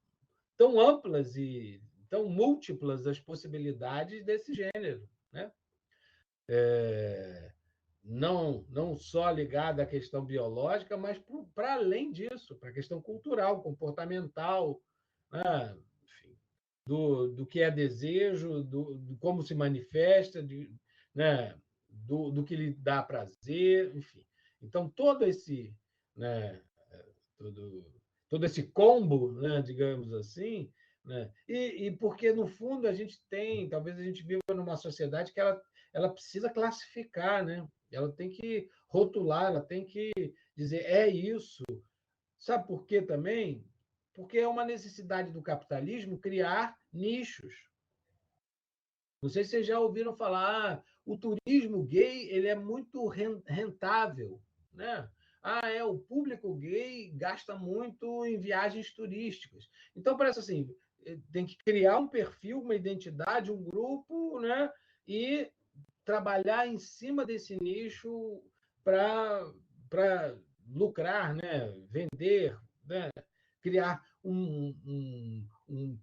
amplas e tão múltiplas as possibilidades desse gênero, né? Não só ligada à questão biológica, mas para além disso, para a questão cultural, comportamental, né? Enfim, do que é desejo, do como se manifesta, né? do que lhe dá prazer, enfim. Então, né? todo, todo esse combo, né? Digamos assim, né? E porque, no fundo, talvez a gente viva numa sociedade que ela precisa classificar, né? Ela tem que rotular, ela tem que dizer é isso. Sabe por quê também? Porque é uma necessidade do capitalismo criar nichos. Não sei se vocês já ouviram falar, o turismo gay ele é muito rentável, né? O público gay gasta muito em viagens turísticas. Então parece assim, tem que criar um perfil, uma identidade, um grupo, né? E trabalhar em cima desse nicho para lucrar, né? Vender, né? Criar um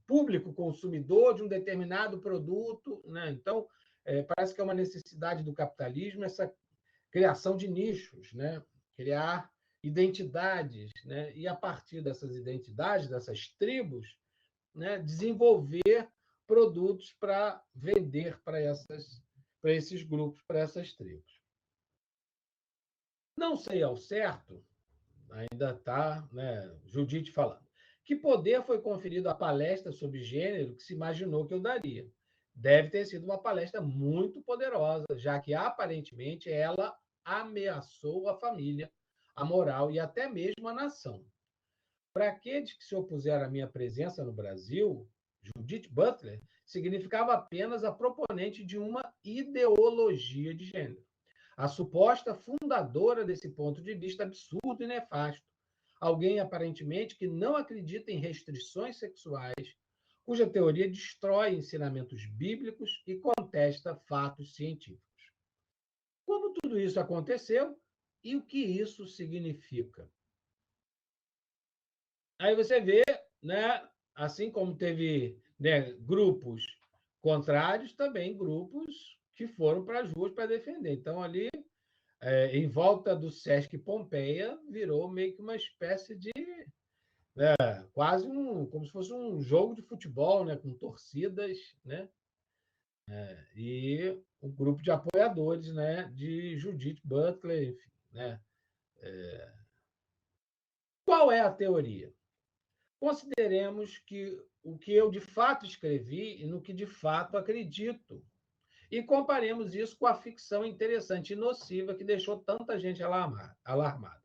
público consumidor de um determinado produto. Né? Então, parece que é uma necessidade do capitalismo essa criação de nichos, né? Criar identidades, né? E a partir dessas identidades, dessas tribos, né? Desenvolver produtos para vender para esses grupos, para essas tribos. Não sei ao certo, ainda está, né, Judite falando, que poder foi conferido à palestra sobre gênero que se imaginou que eu daria. Deve ter sido uma palestra muito poderosa, já que aparentemente ela ameaçou a família, a moral e até mesmo a nação. Para aqueles que se opuseram à minha presença no Brasil, Judith Butler significava apenas a proponente de uma ideologia de gênero, a suposta fundadora desse ponto de vista absurdo e nefasto. Alguém, aparentemente, que não acredita em restrições sexuais, cuja teoria destrói ensinamentos bíblicos e contesta fatos científicos. Como tudo isso aconteceu e o que isso significa? Aí você vê, né, assim como teve, né, grupos contrários, também grupos que foram para as ruas para defender. Então, ali, em volta do Sesc Pompeia, virou meio que uma espécie de quase como se fosse um jogo de futebol, né, com torcidas, né, e um grupo de apoiadores, né, de Judith Butler, enfim, né. Qual é a teoria? Consideremos que o que eu de fato escrevi e no que de fato acredito. E comparemos isso com a ficção interessante e nociva que deixou tanta gente alarmada.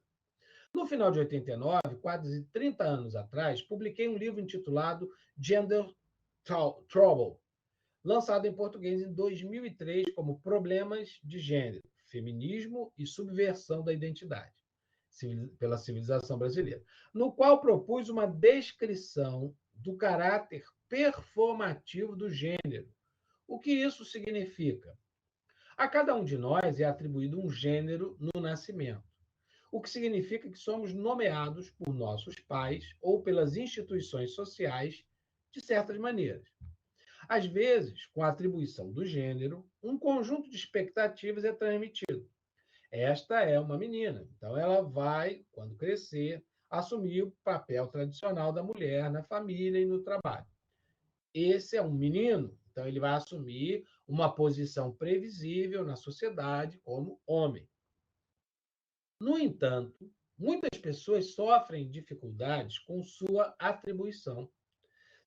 No final de 89, quase 30 anos atrás, publiquei um livro intitulado Gender Trouble, lançado em português em 2003 como Problemas de Gênero, Feminismo e Subversão da Identidade, pela civilização brasileira, no qual propus uma descrição do caráter performativo do gênero. O que isso significa? A cada um de nós é atribuído um gênero no nascimento, o que significa que somos nomeados por nossos pais ou pelas instituições sociais de certas maneiras. Às vezes, com a atribuição do gênero, um conjunto de expectativas é transmitido. Esta é uma menina, então ela vai, quando crescer, assumir o papel tradicional da mulher na família e no trabalho. Esse é um menino, então ele vai assumir uma posição previsível na sociedade como homem. No entanto, muitas pessoas sofrem dificuldades com sua atribuição.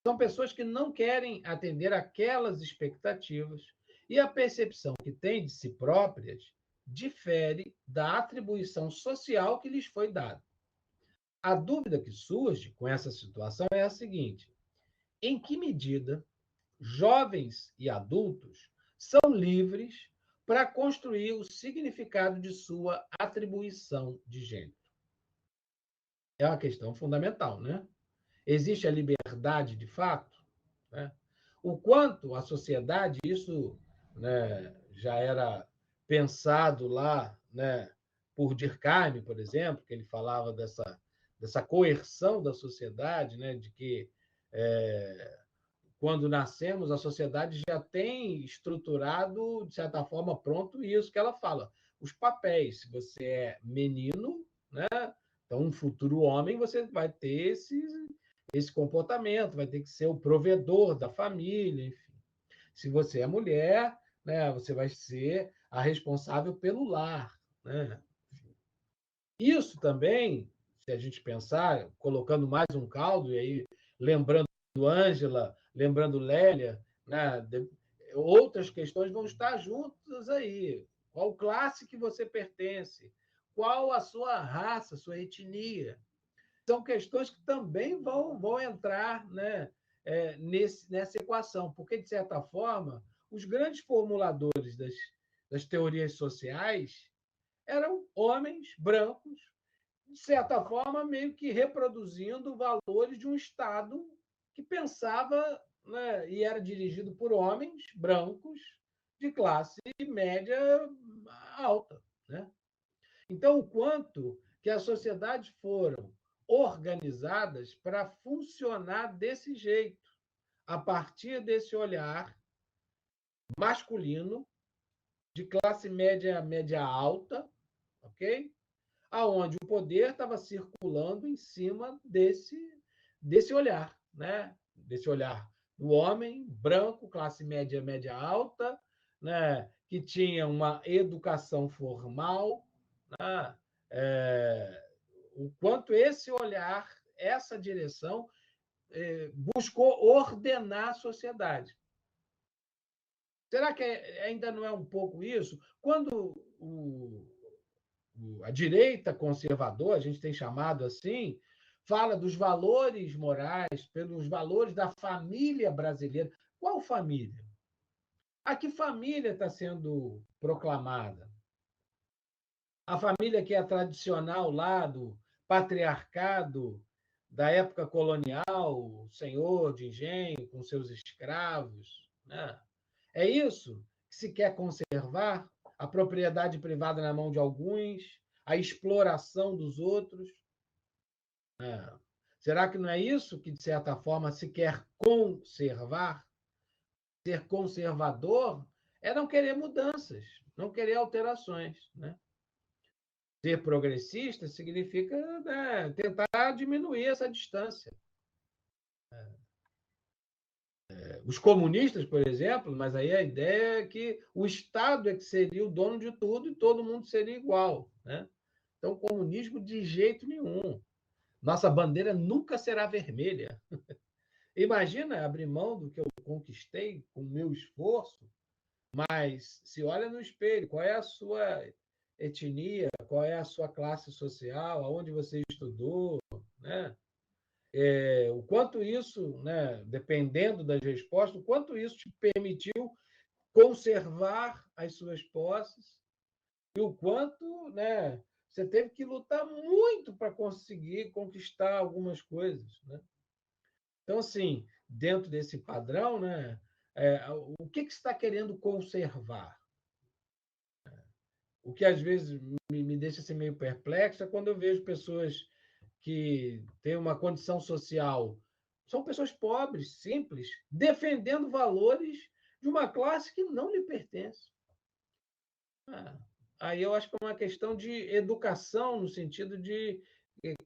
São pessoas que não querem atender aquelas expectativas e a percepção que têm de si próprias difere da atribuição social que lhes foi dada. A dúvida que surge com essa situação é a seguinte: em que medida jovens e adultos são livres para construir o significado de sua atribuição de gênero? É uma questão fundamental, né? Existe a liberdade de fato? Né? O quanto a sociedade, isso, né, já era pensado lá, né, por Durkheim, por exemplo, que ele falava dessa coerção da sociedade, né, de que quando nascemos, a sociedade já tem estruturado, de certa forma, pronto isso que ela fala. Os papéis, se você é menino, né, então um futuro homem, você vai ter esse comportamento, vai ter que ser o provedor da família, enfim. Se você é mulher, né, você vai ser a responsável pelo lar, né? Isso também, se a gente pensar, colocando mais um caldo, e aí lembrando Ângela, lembrando Lélia, né, outras questões vão estar juntas aí. Qual classe que você pertence? Qual a sua raça, sua etnia? São questões que também vão entrar, né, nessa equação, porque, de certa forma, os grandes formuladores das teorias sociais eram homens brancos, de certa forma, meio que reproduzindo valores de um Estado que pensava, né, e era dirigido por homens brancos de classe média alta. Né? Então, o quanto que as sociedades foram organizadas para funcionar desse jeito, a partir desse olhar masculino, de classe média, média alta, ok? Aonde o poder estava circulando em cima desse olhar, né? Desse olhar do homem branco, classe média, média alta, né? Que tinha uma educação formal, né? O quanto esse olhar, essa direção, buscou ordenar a sociedade. Será que ainda não é um pouco isso? Quando a direita conservadora, a gente tem chamado assim, fala dos valores morais, pelos valores da família brasileira. Qual família? A que família está sendo proclamada? A família que é tradicional lá do patriarcado da época colonial, o senhor de engenho com seus escravos. Né? É isso que se quer conservar? A propriedade privada na mão de alguns, a exploração dos outros. Né? Será que não é isso que, de certa forma, se quer conservar? Ser conservador é não querer mudanças, não querer alterações. Né? Ser progressista significa, né, tentar diminuir essa distância. Os comunistas, por exemplo, mas aí a ideia é que o Estado é que seria o dono de tudo e todo mundo seria igual. Né? Então, o comunismo de jeito nenhum. Nossa bandeira nunca será vermelha. Imagina abrir mão do que eu conquistei com o meu esforço, mas se olha no espelho, qual é a sua etnia, qual é a sua classe social, aonde você estudou, né? O quanto isso, né, dependendo das respostas, o quanto isso te permitiu conservar as suas posses e o quanto, né, você teve que lutar muito para conseguir conquistar algumas coisas. Né? Então, assim, dentro desse padrão, né, o que você está querendo conservar? o que às vezes me deixa assim, meio perplexo é quando eu vejo pessoas que têm uma condição social, são pessoas pobres, simples, defendendo valores de uma classe que não lhe pertence. Ah, aí eu acho que é uma questão de educação, no sentido de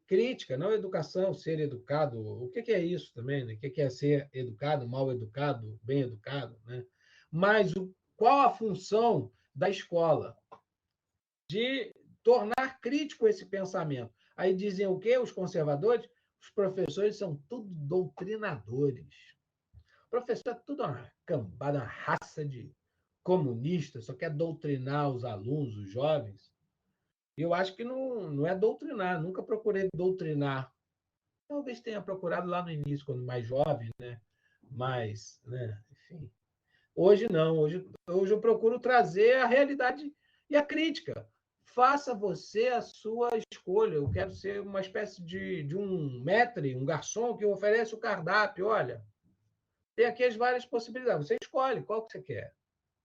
crítica, não educação, ser educado. O que é isso também? Né? O que é ser educado, mal educado, bem educado? Né? Mas qual a função da escola? De tornar crítico esse pensamento. Aí dizem o quê? Os conservadores? Os professores são tudo doutrinadores. O professor é tudo uma cambada, uma raça de comunistas, só quer doutrinar os alunos, os jovens. E eu acho que não é doutrinar, nunca procurei doutrinar. Talvez tenha procurado lá no início, quando mais jovem, né? Mas, né? Enfim. Hoje não, hoje eu procuro trazer a realidade e a crítica. Faça você a sua escolha. Eu quero ser uma espécie de um maître, um garçom que oferece o cardápio. Olha, tem aqui as várias possibilidades. Você escolhe qual que você quer.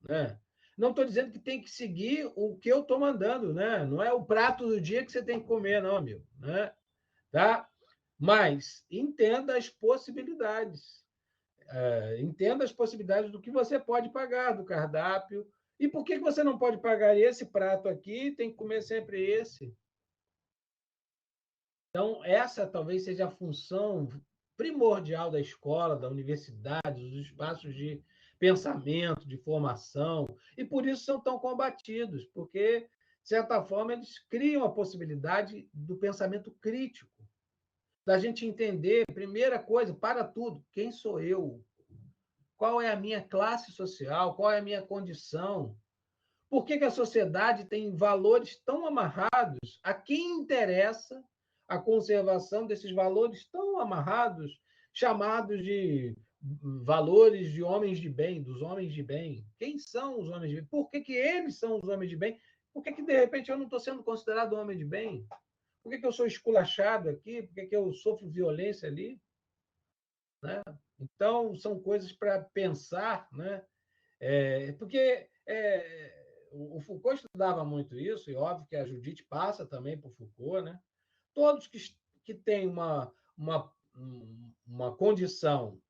Né? Não estou dizendo que tem que seguir o que eu estou mandando, né? Não é o prato do dia que você tem que comer, não, amigo. Né? Tá? Mas entenda as possibilidades. Entenda as possibilidades do que você pode pagar do cardápio. E por que você não pode pagar esse prato aqui e tem que comer sempre esse? Então, essa talvez seja a função primordial da escola, da universidade, dos espaços de pensamento, de formação, e por isso são tão combatidos, porque, de certa forma, eles criam a possibilidade do pensamento crítico, da gente entender, primeira coisa, para tudo, quem sou eu? Qual é a minha classe social? Qual é a minha condição? Por que a sociedade tem valores tão amarrados? A quem interessa a conservação desses valores tão amarrados, chamados de valores de homens de bem, dos homens de bem? Quem são os homens de bem? Por que eles são os homens de bem? Por que de repente, eu não estou sendo considerado homem de bem? Por que eu sou esculachado aqui? Por que eu sofro violência ali? Né? Então, são coisas para pensar, né? Porque o Foucault estudava muito isso, e óbvio que a Judith passa também por Foucault, né? Todos que têm uma condição,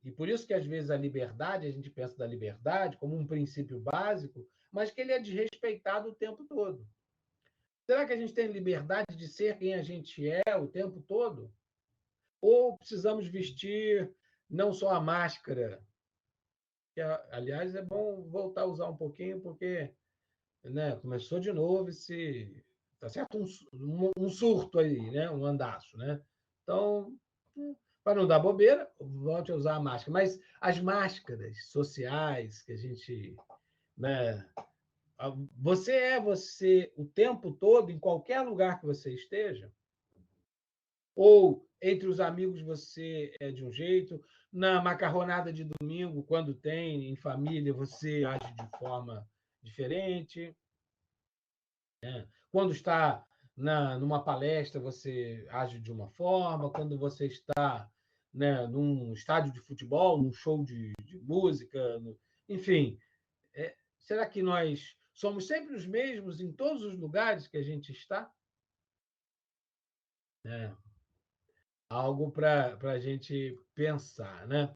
e por isso que às vezes a liberdade, a gente pensa da liberdade como um princípio básico, mas que ele é desrespeitado o tempo todo. Será que a gente tem liberdade de ser quem a gente é o tempo todo? Ou precisamos vestir não só a máscara, que, aliás, é bom voltar a usar um pouquinho, porque, né, começou de novo esse. Tá certo? Um surto aí, né? Um andaço. Né? Então, para não dar bobeira, volte a usar a máscara. Mas as máscaras sociais que a gente. Né, você é você o tempo todo, em qualquer lugar que você esteja, ou entre os amigos você é de um jeito, na macarronada de domingo, quando tem, em família, você age de forma diferente. Né? Quando está numa palestra, você age de uma forma. Quando você está, né, num estádio de futebol, num show de música, enfim. Será que nós somos sempre os mesmos em todos os lugares que a gente está? É algo para a gente pensar, né?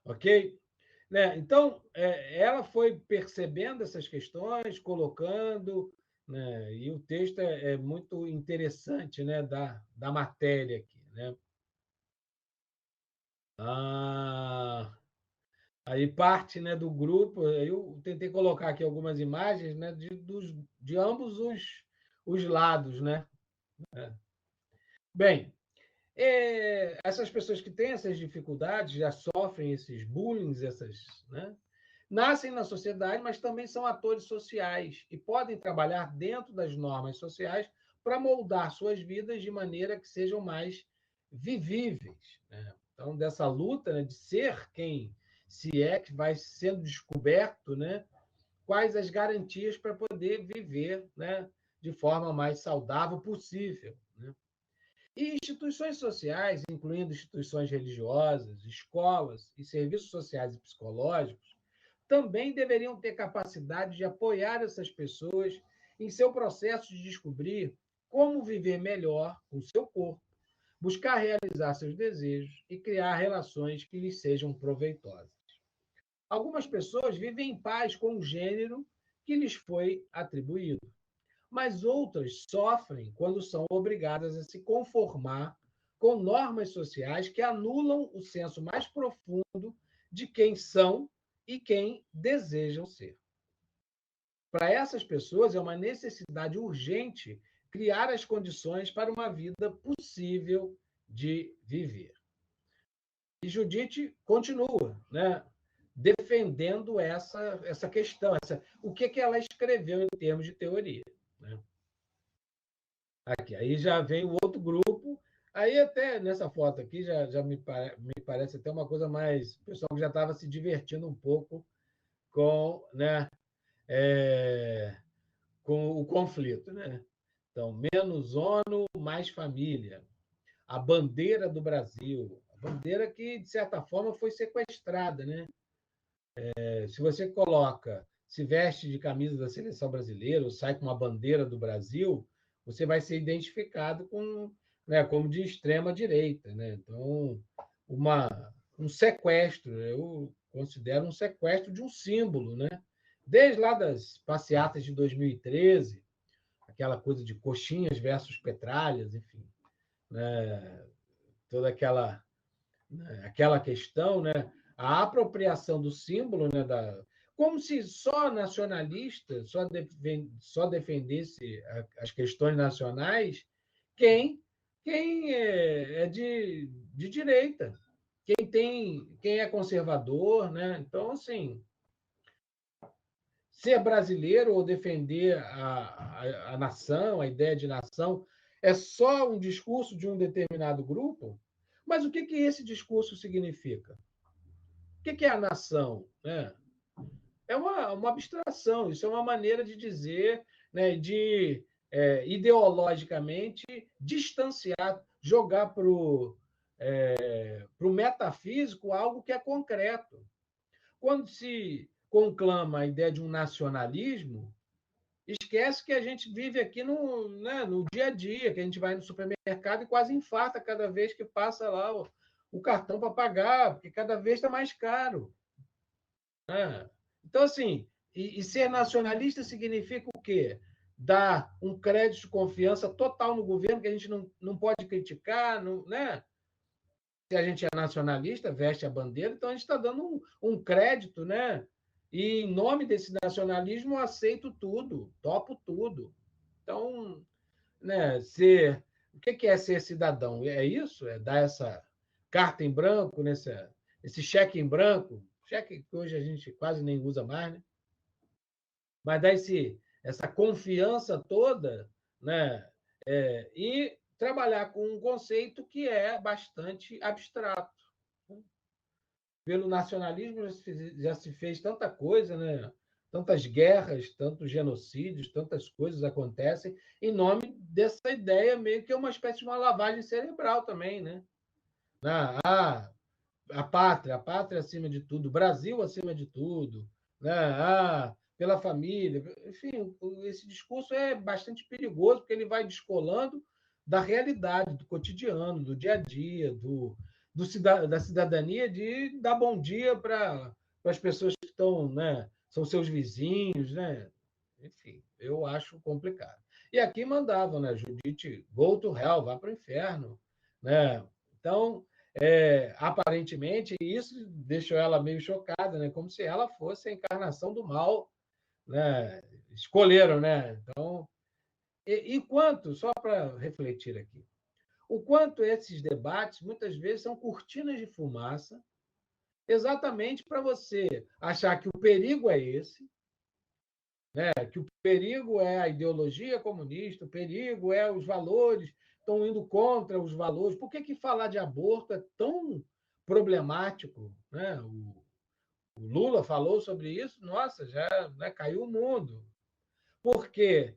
Ok? Né? Então, ela foi percebendo essas questões, colocando, né? E o texto é muito interessante, né? Da matéria aqui. Né? Ah, aí parte, né, do grupo, eu tentei colocar aqui algumas imagens, né, de ambos os lados. Né? Bem, essas pessoas que têm essas dificuldades, já sofrem esses bullying, né? Nascem na sociedade, mas também são atores sociais e podem trabalhar dentro das normas sociais para moldar suas vidas de maneira que sejam mais vivíveis. Né? Então, dessa luta, né, de ser quem se é, que vai sendo descoberto, né, quais as garantias para poder viver, né, de forma mais saudável possível. Né? E instituições sociais, incluindo instituições religiosas, escolas e serviços sociais e psicológicos, também deveriam ter capacidade de apoiar essas pessoas em seu processo de descobrir como viver melhor com o seu corpo, buscar realizar seus desejos e criar relações que lhes sejam proveitosas. Algumas pessoas vivem em paz com o gênero que lhes foi atribuído, mas outras sofrem quando são obrigadas a se conformar com normas sociais que anulam o senso mais profundo de quem são e quem desejam ser. Para essas pessoas, é uma necessidade urgente criar as condições para uma vida possível de viver. E Judith continua, né, defendendo essa questão, o que ela escreveu em termos de teoria. Né? Aqui, aí já vem o outro grupo, aí até nessa foto aqui já me parece até uma coisa mais... O pessoal que já estava se divertindo um pouco com, né, com o conflito. Né? Então, menos ONU, mais família. A bandeira do Brasil, a bandeira que, de certa forma, foi sequestrada. Né? Se você coloca, se veste de camisa da seleção brasileira ou sai com uma bandeira do Brasil, você vai ser identificado com, né, como de extrema direita. Né? Então, um sequestro, eu considero um sequestro de um símbolo. Né? Desde lá das passeatas de 2013, aquela coisa de coxinhas versus petralhas, enfim, né? Toda aquela questão, né? A apropriação do símbolo, né? Como se só nacionalista, só defendesse as questões nacionais quem é de direita, quem é conservador. Né? Então, assim, ser brasileiro ou defender a nação, a ideia de nação, é só um discurso de um determinado grupo? Mas o que esse discurso significa? O que é a nação? Né? É uma abstração, isso é uma maneira de dizer, né, de ideologicamente distanciar, jogar para o metafísico algo que é concreto. Quando se conclama a ideia de um nacionalismo, esquece que a gente vive aqui né, no dia a dia, que a gente vai no supermercado e quase infarta cada vez que passa lá o cartão para pagar, porque cada vez está mais caro. Né? Então, assim, e ser nacionalista significa o quê? Dar um crédito de confiança total no governo, que a gente não pode criticar, não, né? Se a gente é nacionalista, veste a bandeira, então a gente está dando um crédito, né? E, em nome desse nacionalismo, eu aceito tudo, topo tudo. Então, né, o que é ser cidadão? É isso? É dar essa carta em branco, esse cheque em branco, cheque que hoje a gente quase nem usa mais, né? Mas dar essa confiança toda, né? E trabalhar com um conceito que é bastante abstrato. Pelo nacionalismo já se fez tanta coisa, né? Tantas guerras, tantos genocídios, tantas coisas acontecem em nome dessa ideia, meio que é uma espécie de uma lavagem cerebral também. Né? A pátria acima de tudo, o Brasil acima de tudo, né? Pela família. Enfim, esse discurso é bastante perigoso, porque ele vai descolando da realidade, do cotidiano, do dia a dia, da cidadania, de dar bom dia para as pessoas que estão, né, são seus vizinhos. Né? Enfim, eu acho complicado. E aqui mandavam, né, Judith, go to hell, vá para o inferno. Né? Então, aparentemente, isso deixou ela meio chocada, né? Como se ela fosse a encarnação do mal. Né? Escolheram, né? Então, só para refletir aqui, o quanto esses debates muitas vezes são cortinas de fumaça, exatamente para você achar que o perigo é esse, né? Que o perigo é a ideologia comunista, o perigo é os valores, estão indo contra os valores. Por que falar de aborto é tão problemático? Né? O Lula falou sobre isso, nossa, já, né, caiu o mundo. Porque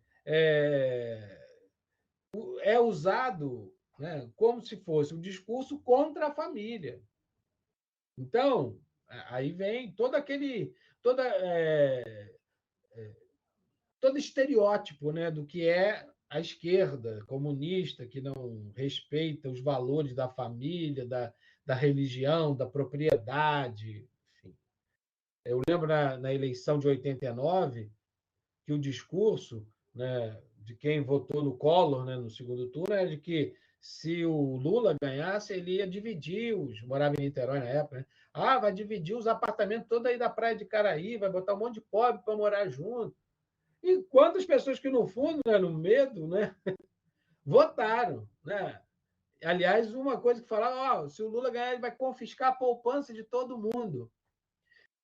é usado, né, como se fosse um discurso contra a família. Então, aí vem todo aquele. todo estereótipo, né, do que é a esquerda comunista, que não respeita os valores da família, da religião, da propriedade. Enfim. Eu lembro na eleição de 89 que o discurso, né, de quem votou no Collor, né, no segundo turno era de que se o Lula ganhasse, ele ia dividir morava em Niterói na época, né? Ah, vai dividir os apartamentos todos aí da Praia de Caraí, vai botar um monte de pobre para morar junto. E quantas pessoas que, no fundo, né, no medo, né, votaram. Né? Aliás, uma coisa que falava, se o Lula ganhar, ele vai confiscar a poupança de todo mundo.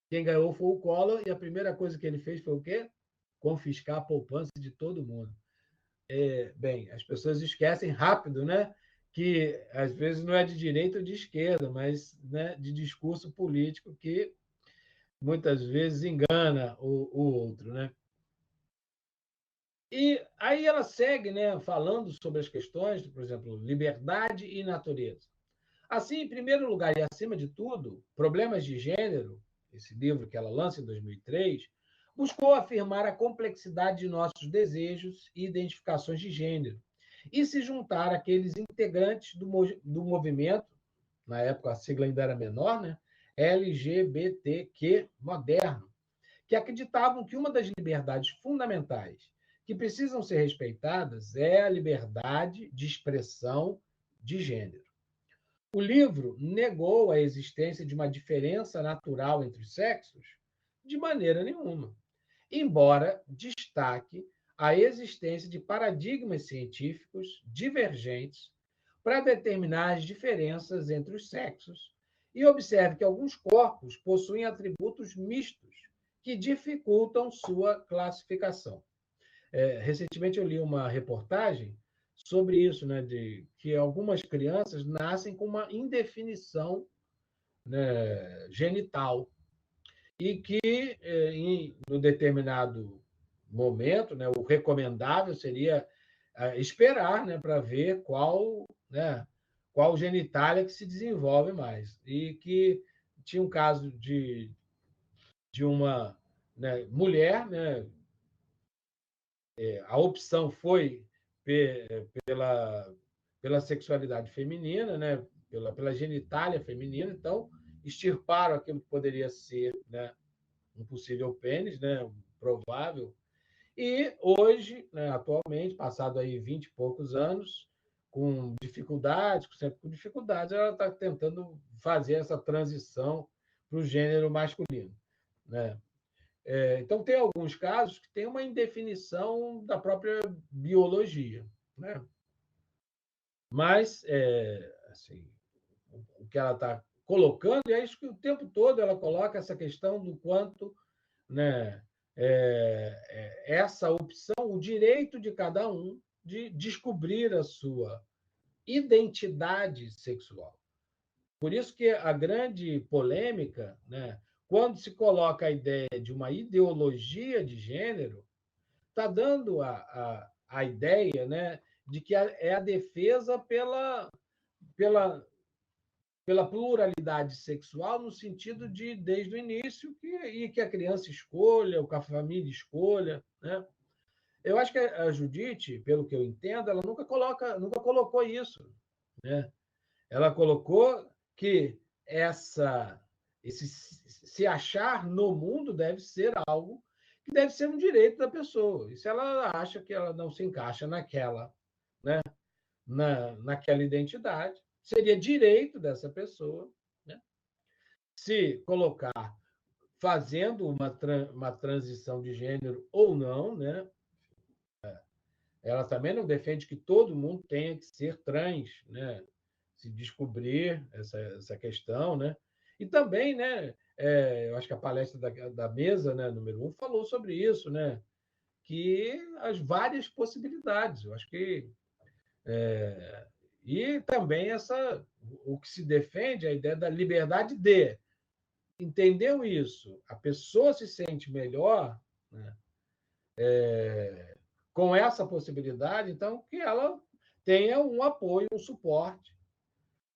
Quem ganhou foi o Collor, e a primeira coisa que ele fez foi o quê? Confiscar a poupança de todo mundo. Bem, as pessoas esquecem rápido, né? Que às vezes não é de direita ou de esquerda, mas, né, de discurso político que muitas vezes engana o outro, né? E aí ela segue, né, falando sobre as questões, por exemplo, liberdade e natureza. Assim, em primeiro lugar e acima de tudo, Problemas de Gênero, esse livro que ela lança em 2003, buscou afirmar a complexidade de nossos desejos e identificações de gênero e se juntar àqueles integrantes do movimento, na época a sigla ainda era menor, né, LGBTQ moderno, que acreditavam que uma das liberdades fundamentais que precisam ser respeitadas é a liberdade de expressão de gênero. O livro negou a existência de uma diferença natural entre os sexos de maneira nenhuma, embora destaque a existência de paradigmas científicos divergentes para determinar as diferenças entre os sexos e observe que alguns corpos possuem atributos mistos que dificultam sua classificação. Recentemente eu li uma reportagem sobre isso, né, de que algumas crianças nascem com uma indefinição, né, genital e que, em um determinado momento, né, o recomendável seria esperar, né, para ver qual genitália que se desenvolve mais. E que tinha um caso de uma, né, mulher, né, a opção foi pela, pela sexualidade feminina, né, pela genitália feminina, então extirparam aquilo que poderia ser, né, um possível pênis, né, provável. E hoje, né, atualmente, passado aí 20 e poucos anos, com dificuldades, sempre com dificuldades, ela está tentando fazer essa transição para o gênero masculino. Né? Então, tem alguns casos que tem uma indefinição da própria biologia. Né? Mas, assim, o que ela está colocando, e é isso que o tempo todo ela coloca essa questão do quanto, né, essa opção, o direito de cada um de descobrir a sua identidade sexual. Por isso que a grande polêmica, né, quando se coloca a ideia de uma ideologia de gênero, está dando a ideia, né, de que é a defesa pela pluralidade sexual, no sentido de, desde o início, que a criança escolha, que a família escolha. Né? Eu acho que a Judite, pelo que eu entendo, ela nunca colocou isso. Né? Ela colocou que esse se achar no mundo deve ser algo que deve ser um direito da pessoa. E se ela acha que ela não se encaixa naquela, né, naquela identidade, seria direito dessa pessoa, né, se colocar fazendo uma transição de gênero ou não, né? Ela também não defende que todo mundo tenha que ser trans, né? Se descobrir essa questão, né? E também, né? Eu acho que a palestra da mesa, né, número 1, falou sobre isso, né? Que as várias possibilidades. Eu acho que e também o que se defende é a ideia da liberdade de. Entendeu isso? A pessoa se sente melhor, né, com essa possibilidade, então que ela tenha um apoio, um suporte.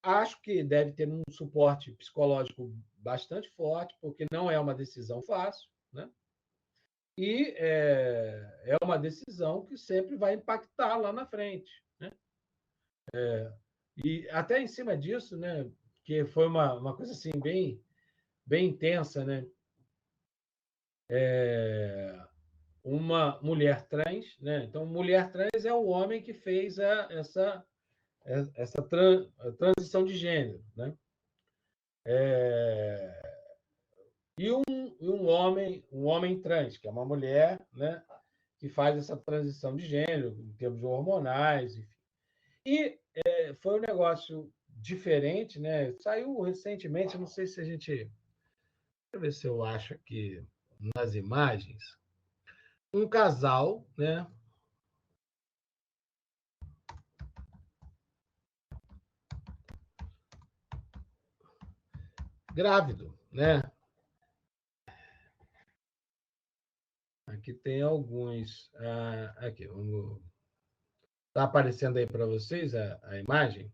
Acho que deve ter um suporte psicológico bastante forte, porque não é uma decisão fácil, né? E é uma decisão que sempre vai impactar lá na frente, né? E até em cima disso, né, que foi uma coisa assim bem intensa, né? Uma mulher trans, né? Então, mulher trans é o homem que fez essa transição de gênero, né? Um homem trans, que é uma mulher, né, que faz essa transição de gênero, em termos hormonais, enfim. E foi um negócio diferente, né? Saiu recentemente, não sei se a gente. Deixa eu ver se eu acho aqui nas imagens. Um casal, né? Grávido, né? Aqui tem alguns. Aqui, vamos. Está aparecendo aí para vocês a imagem?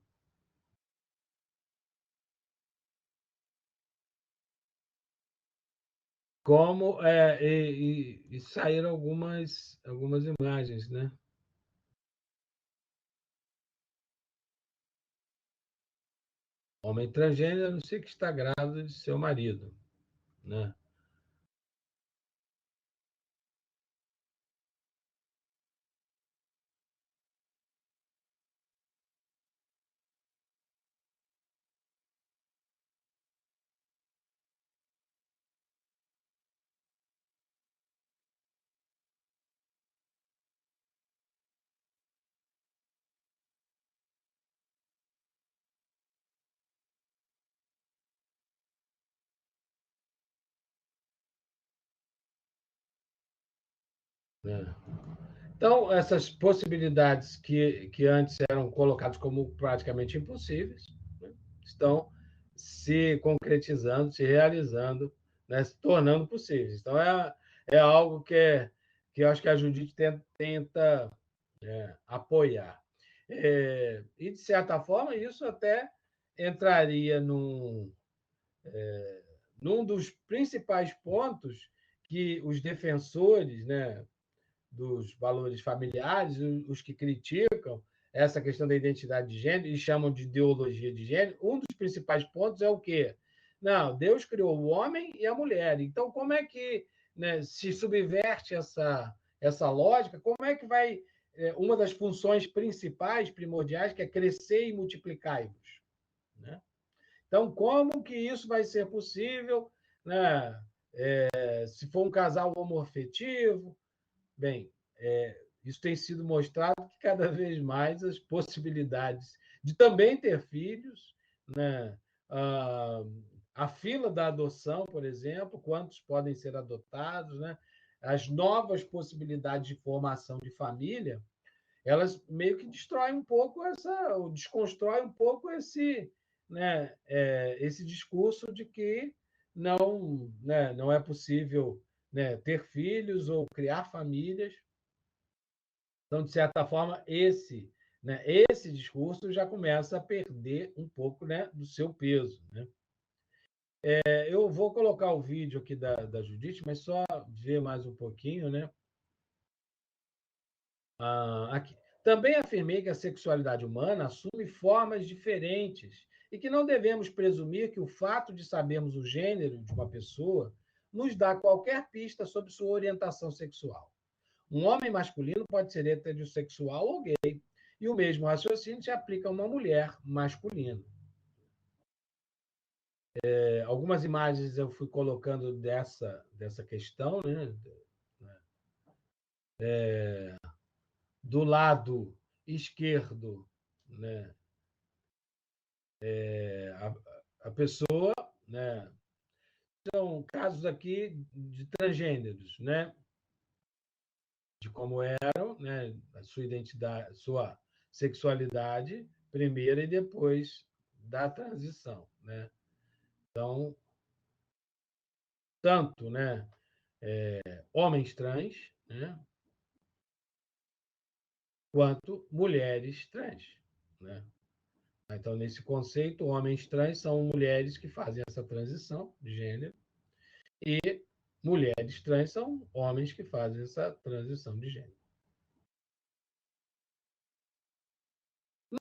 Como e saíram algumas imagens, né? Homem transgênero anuncia que está grávida de seu marido, né? Né? Então, essas possibilidades que antes eram colocadas como praticamente impossíveis, né, estão se concretizando, se realizando, né, se tornando possíveis. Então, é algo que eu acho que a Judite tenta apoiar. E, de certa forma, isso até entraria num dos principais pontos que os defensores, né, dos valores familiares, os que criticam essa questão da identidade de gênero e chamam de ideologia de gênero, um dos principais pontos é o quê? Não, Deus criou o homem e a mulher. Então, como é que, né, se subverte essa lógica? Como é que vai uma das funções principais, primordiais, que é crescer e multiplicar-vos, né? Então, como que isso vai ser possível, né? Se for um casal homoafetivo, bem, isso tem sido mostrado que cada vez mais as possibilidades de também ter filhos, né? Ah, a fila da adoção, por exemplo, quantos podem ser adotados, né? As novas possibilidades de formação de família, elas meio que destroem um pouco ou desconstrói um pouco né, esse discurso de que não, né, não é possível, né, ter filhos ou criar famílias. Então, de certa forma, né, esse discurso já começa a perder um pouco, né, do seu peso, né? Eu vou colocar o vídeo aqui da Judite, mas só ver mais um pouquinho, né? Aqui. Também afirmei que a sexualidade humana assume formas diferentes e que não devemos presumir que o fato de sabermos o gênero de uma pessoa nos dá qualquer pista sobre sua orientação sexual. Um homem masculino pode ser heterossexual ou gay, e o mesmo raciocínio se aplica a uma mulher masculina. Algumas imagens eu fui colocando dessa questão, né? Do lado esquerdo, né? A pessoa, né? São casos aqui de transgêneros, né? De como eram, né? A sua identidade, sua sexualidade primeira e depois da transição, né? Então, tanto, né, homens trans, né, quanto mulheres trans, né? Então, nesse conceito, homens trans são mulheres que fazem essa transição de gênero e mulheres trans são homens que fazem essa transição de gênero.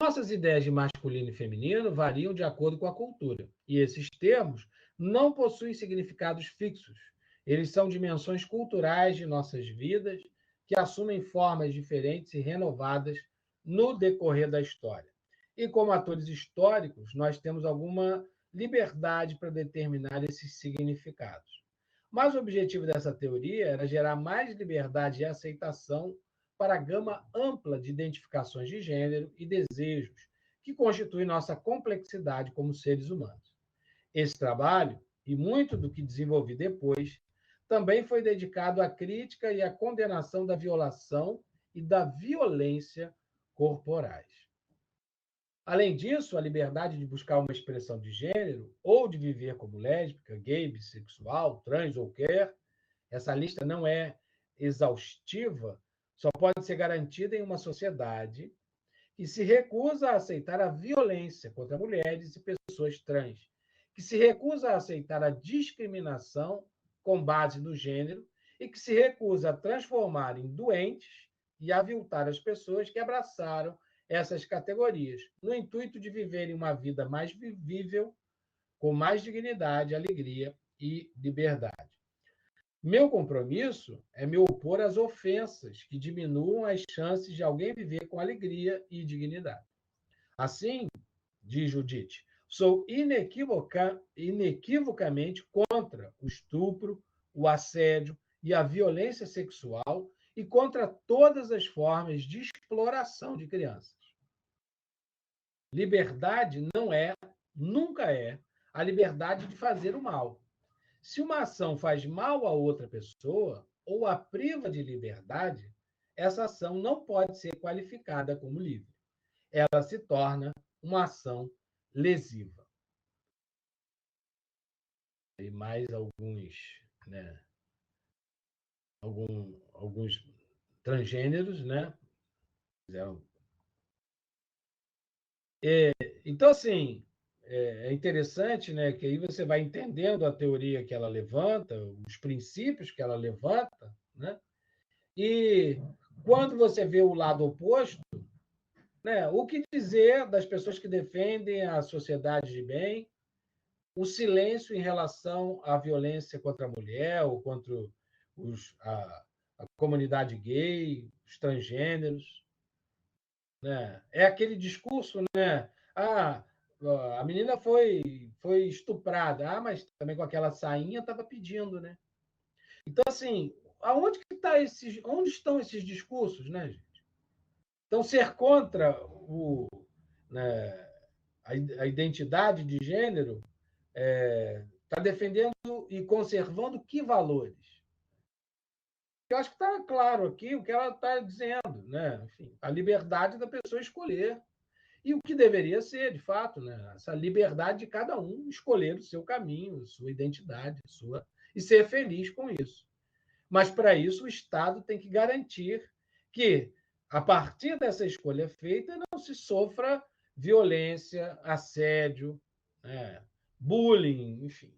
Nossas ideias de masculino e feminino variam de acordo com a cultura, e esses termos não possuem significados fixos. Eles são dimensões culturais de nossas vidas que assumem formas diferentes e renovadas no decorrer da história. E como atores históricos, nós temos alguma liberdade para determinar esses significados. Mas o objetivo dessa teoria era gerar mais liberdade e aceitação para a gama ampla de identificações de gênero e desejos que constitui nossa complexidade como seres humanos. Esse trabalho, e muito do que desenvolvi depois, também foi dedicado à crítica e à condenação da violação e da violência corporais. Além disso, a liberdade de buscar uma expressão de gênero ou de viver como lésbica, gay, bissexual, trans ou quer, essa lista não é exaustiva, só pode ser garantida em uma sociedade que se recusa a aceitar a violência contra mulheres e pessoas trans, que se recusa a aceitar a discriminação com base no gênero e que se recusa a transformar em doentes e aviltar as pessoas que abraçaram essas categorias, no intuito de viverem uma vida mais vivível, com mais dignidade, alegria e liberdade. Meu compromisso é me opor às ofensas que diminuam as chances de alguém viver com alegria e dignidade. Assim, diz Judith, sou inequivocamente contra o estupro, o assédio e a violência sexual e contra todas as formas de exploração de crianças. Liberdade não é, nunca é, a liberdade de fazer o mal. Se uma ação faz mal a outra pessoa ou a priva de liberdade, essa ação não pode ser qualificada como livre. Ela se torna uma ação lesiva. E mais alguns, né, alguns transgêneros, né? Então, assim, é interessante, né, que aí você vai entendendo a teoria que ela levanta, os princípios que ela levanta, né? E quando você vê o lado oposto, né, o que dizer das pessoas que defendem a sociedade de bem, o silêncio em relação à violência contra a mulher ou contra a comunidade gay, os transgêneros, né? É aquele discurso, né? Ah, a menina foi estuprada, mas também com aquela sainha estava pedindo, né? Então, assim, onde estão esses discursos, né, gente? Então, ser contra né, a identidade de gênero está defendendo e conservando que valores? Eu acho que está claro aqui o que ela está dizendo, né? Enfim, a liberdade da pessoa escolher. E o que deveria ser, de fato, né? Essa liberdade de cada um escolher o seu caminho, sua identidade, e ser feliz com isso. Mas, para isso, o Estado tem que garantir que, a partir dessa escolha feita, não se sofra violência, assédio, né? Bullying, enfim.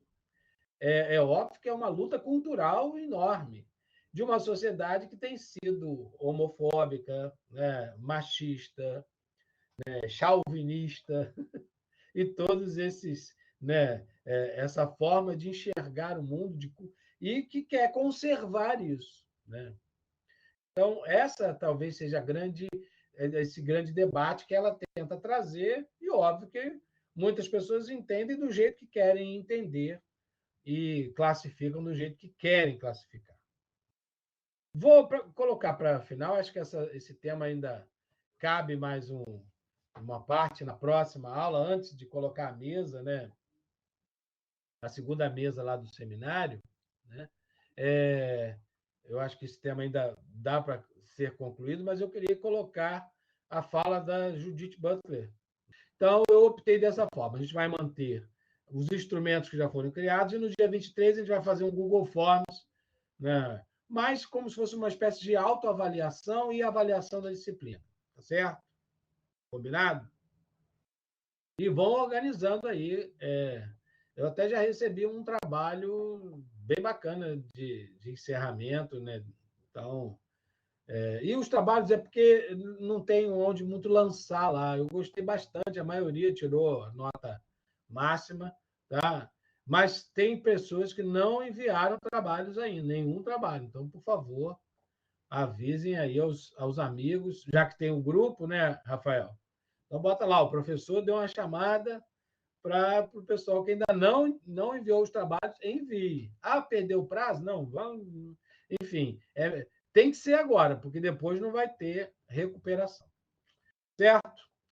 É óbvio que é uma luta cultural enorme de uma sociedade que tem sido homofóbica, né? Machista, chauvinista e todos esses, né? Essa forma de enxergar o mundo e que quer conservar isso, né? Então, essa talvez seja esse grande debate que ela tenta trazer, e óbvio que muitas pessoas entendem do jeito que querem entender e classificam do jeito que querem classificar. Vou colocar para final, acho que esse tema ainda cabe mais uma parte na próxima aula, antes de colocar a mesa, né? A segunda mesa lá do seminário, né? Eu acho que esse tema ainda dá para ser concluído, mas eu queria colocar a fala da Judith Butler. Então, eu optei dessa forma. A gente vai manter os instrumentos que já foram criados, e no dia 23 a gente vai fazer um Google Forms, né? Mas como se fosse uma espécie de autoavaliação e avaliação da disciplina. Tá certo? Combinado? E vão organizando aí. Eu até já recebi um trabalho bem bacana de encerramento, né? Então, e os trabalhos é porque não tem onde muito lançar lá. Eu gostei bastante, a maioria tirou a nota máxima, tá? Mas tem pessoas que não enviaram trabalhos ainda, nenhum trabalho. Então, por favor, avisem aí aos amigos, já que tem um grupo, né, Rafael? Então, bota lá, o professor deu uma chamada para o pessoal que ainda não enviou os trabalhos, envie. Ah, perdeu o prazo? Não, vamos. Enfim, tem que ser agora, porque depois não vai ter recuperação. Certo?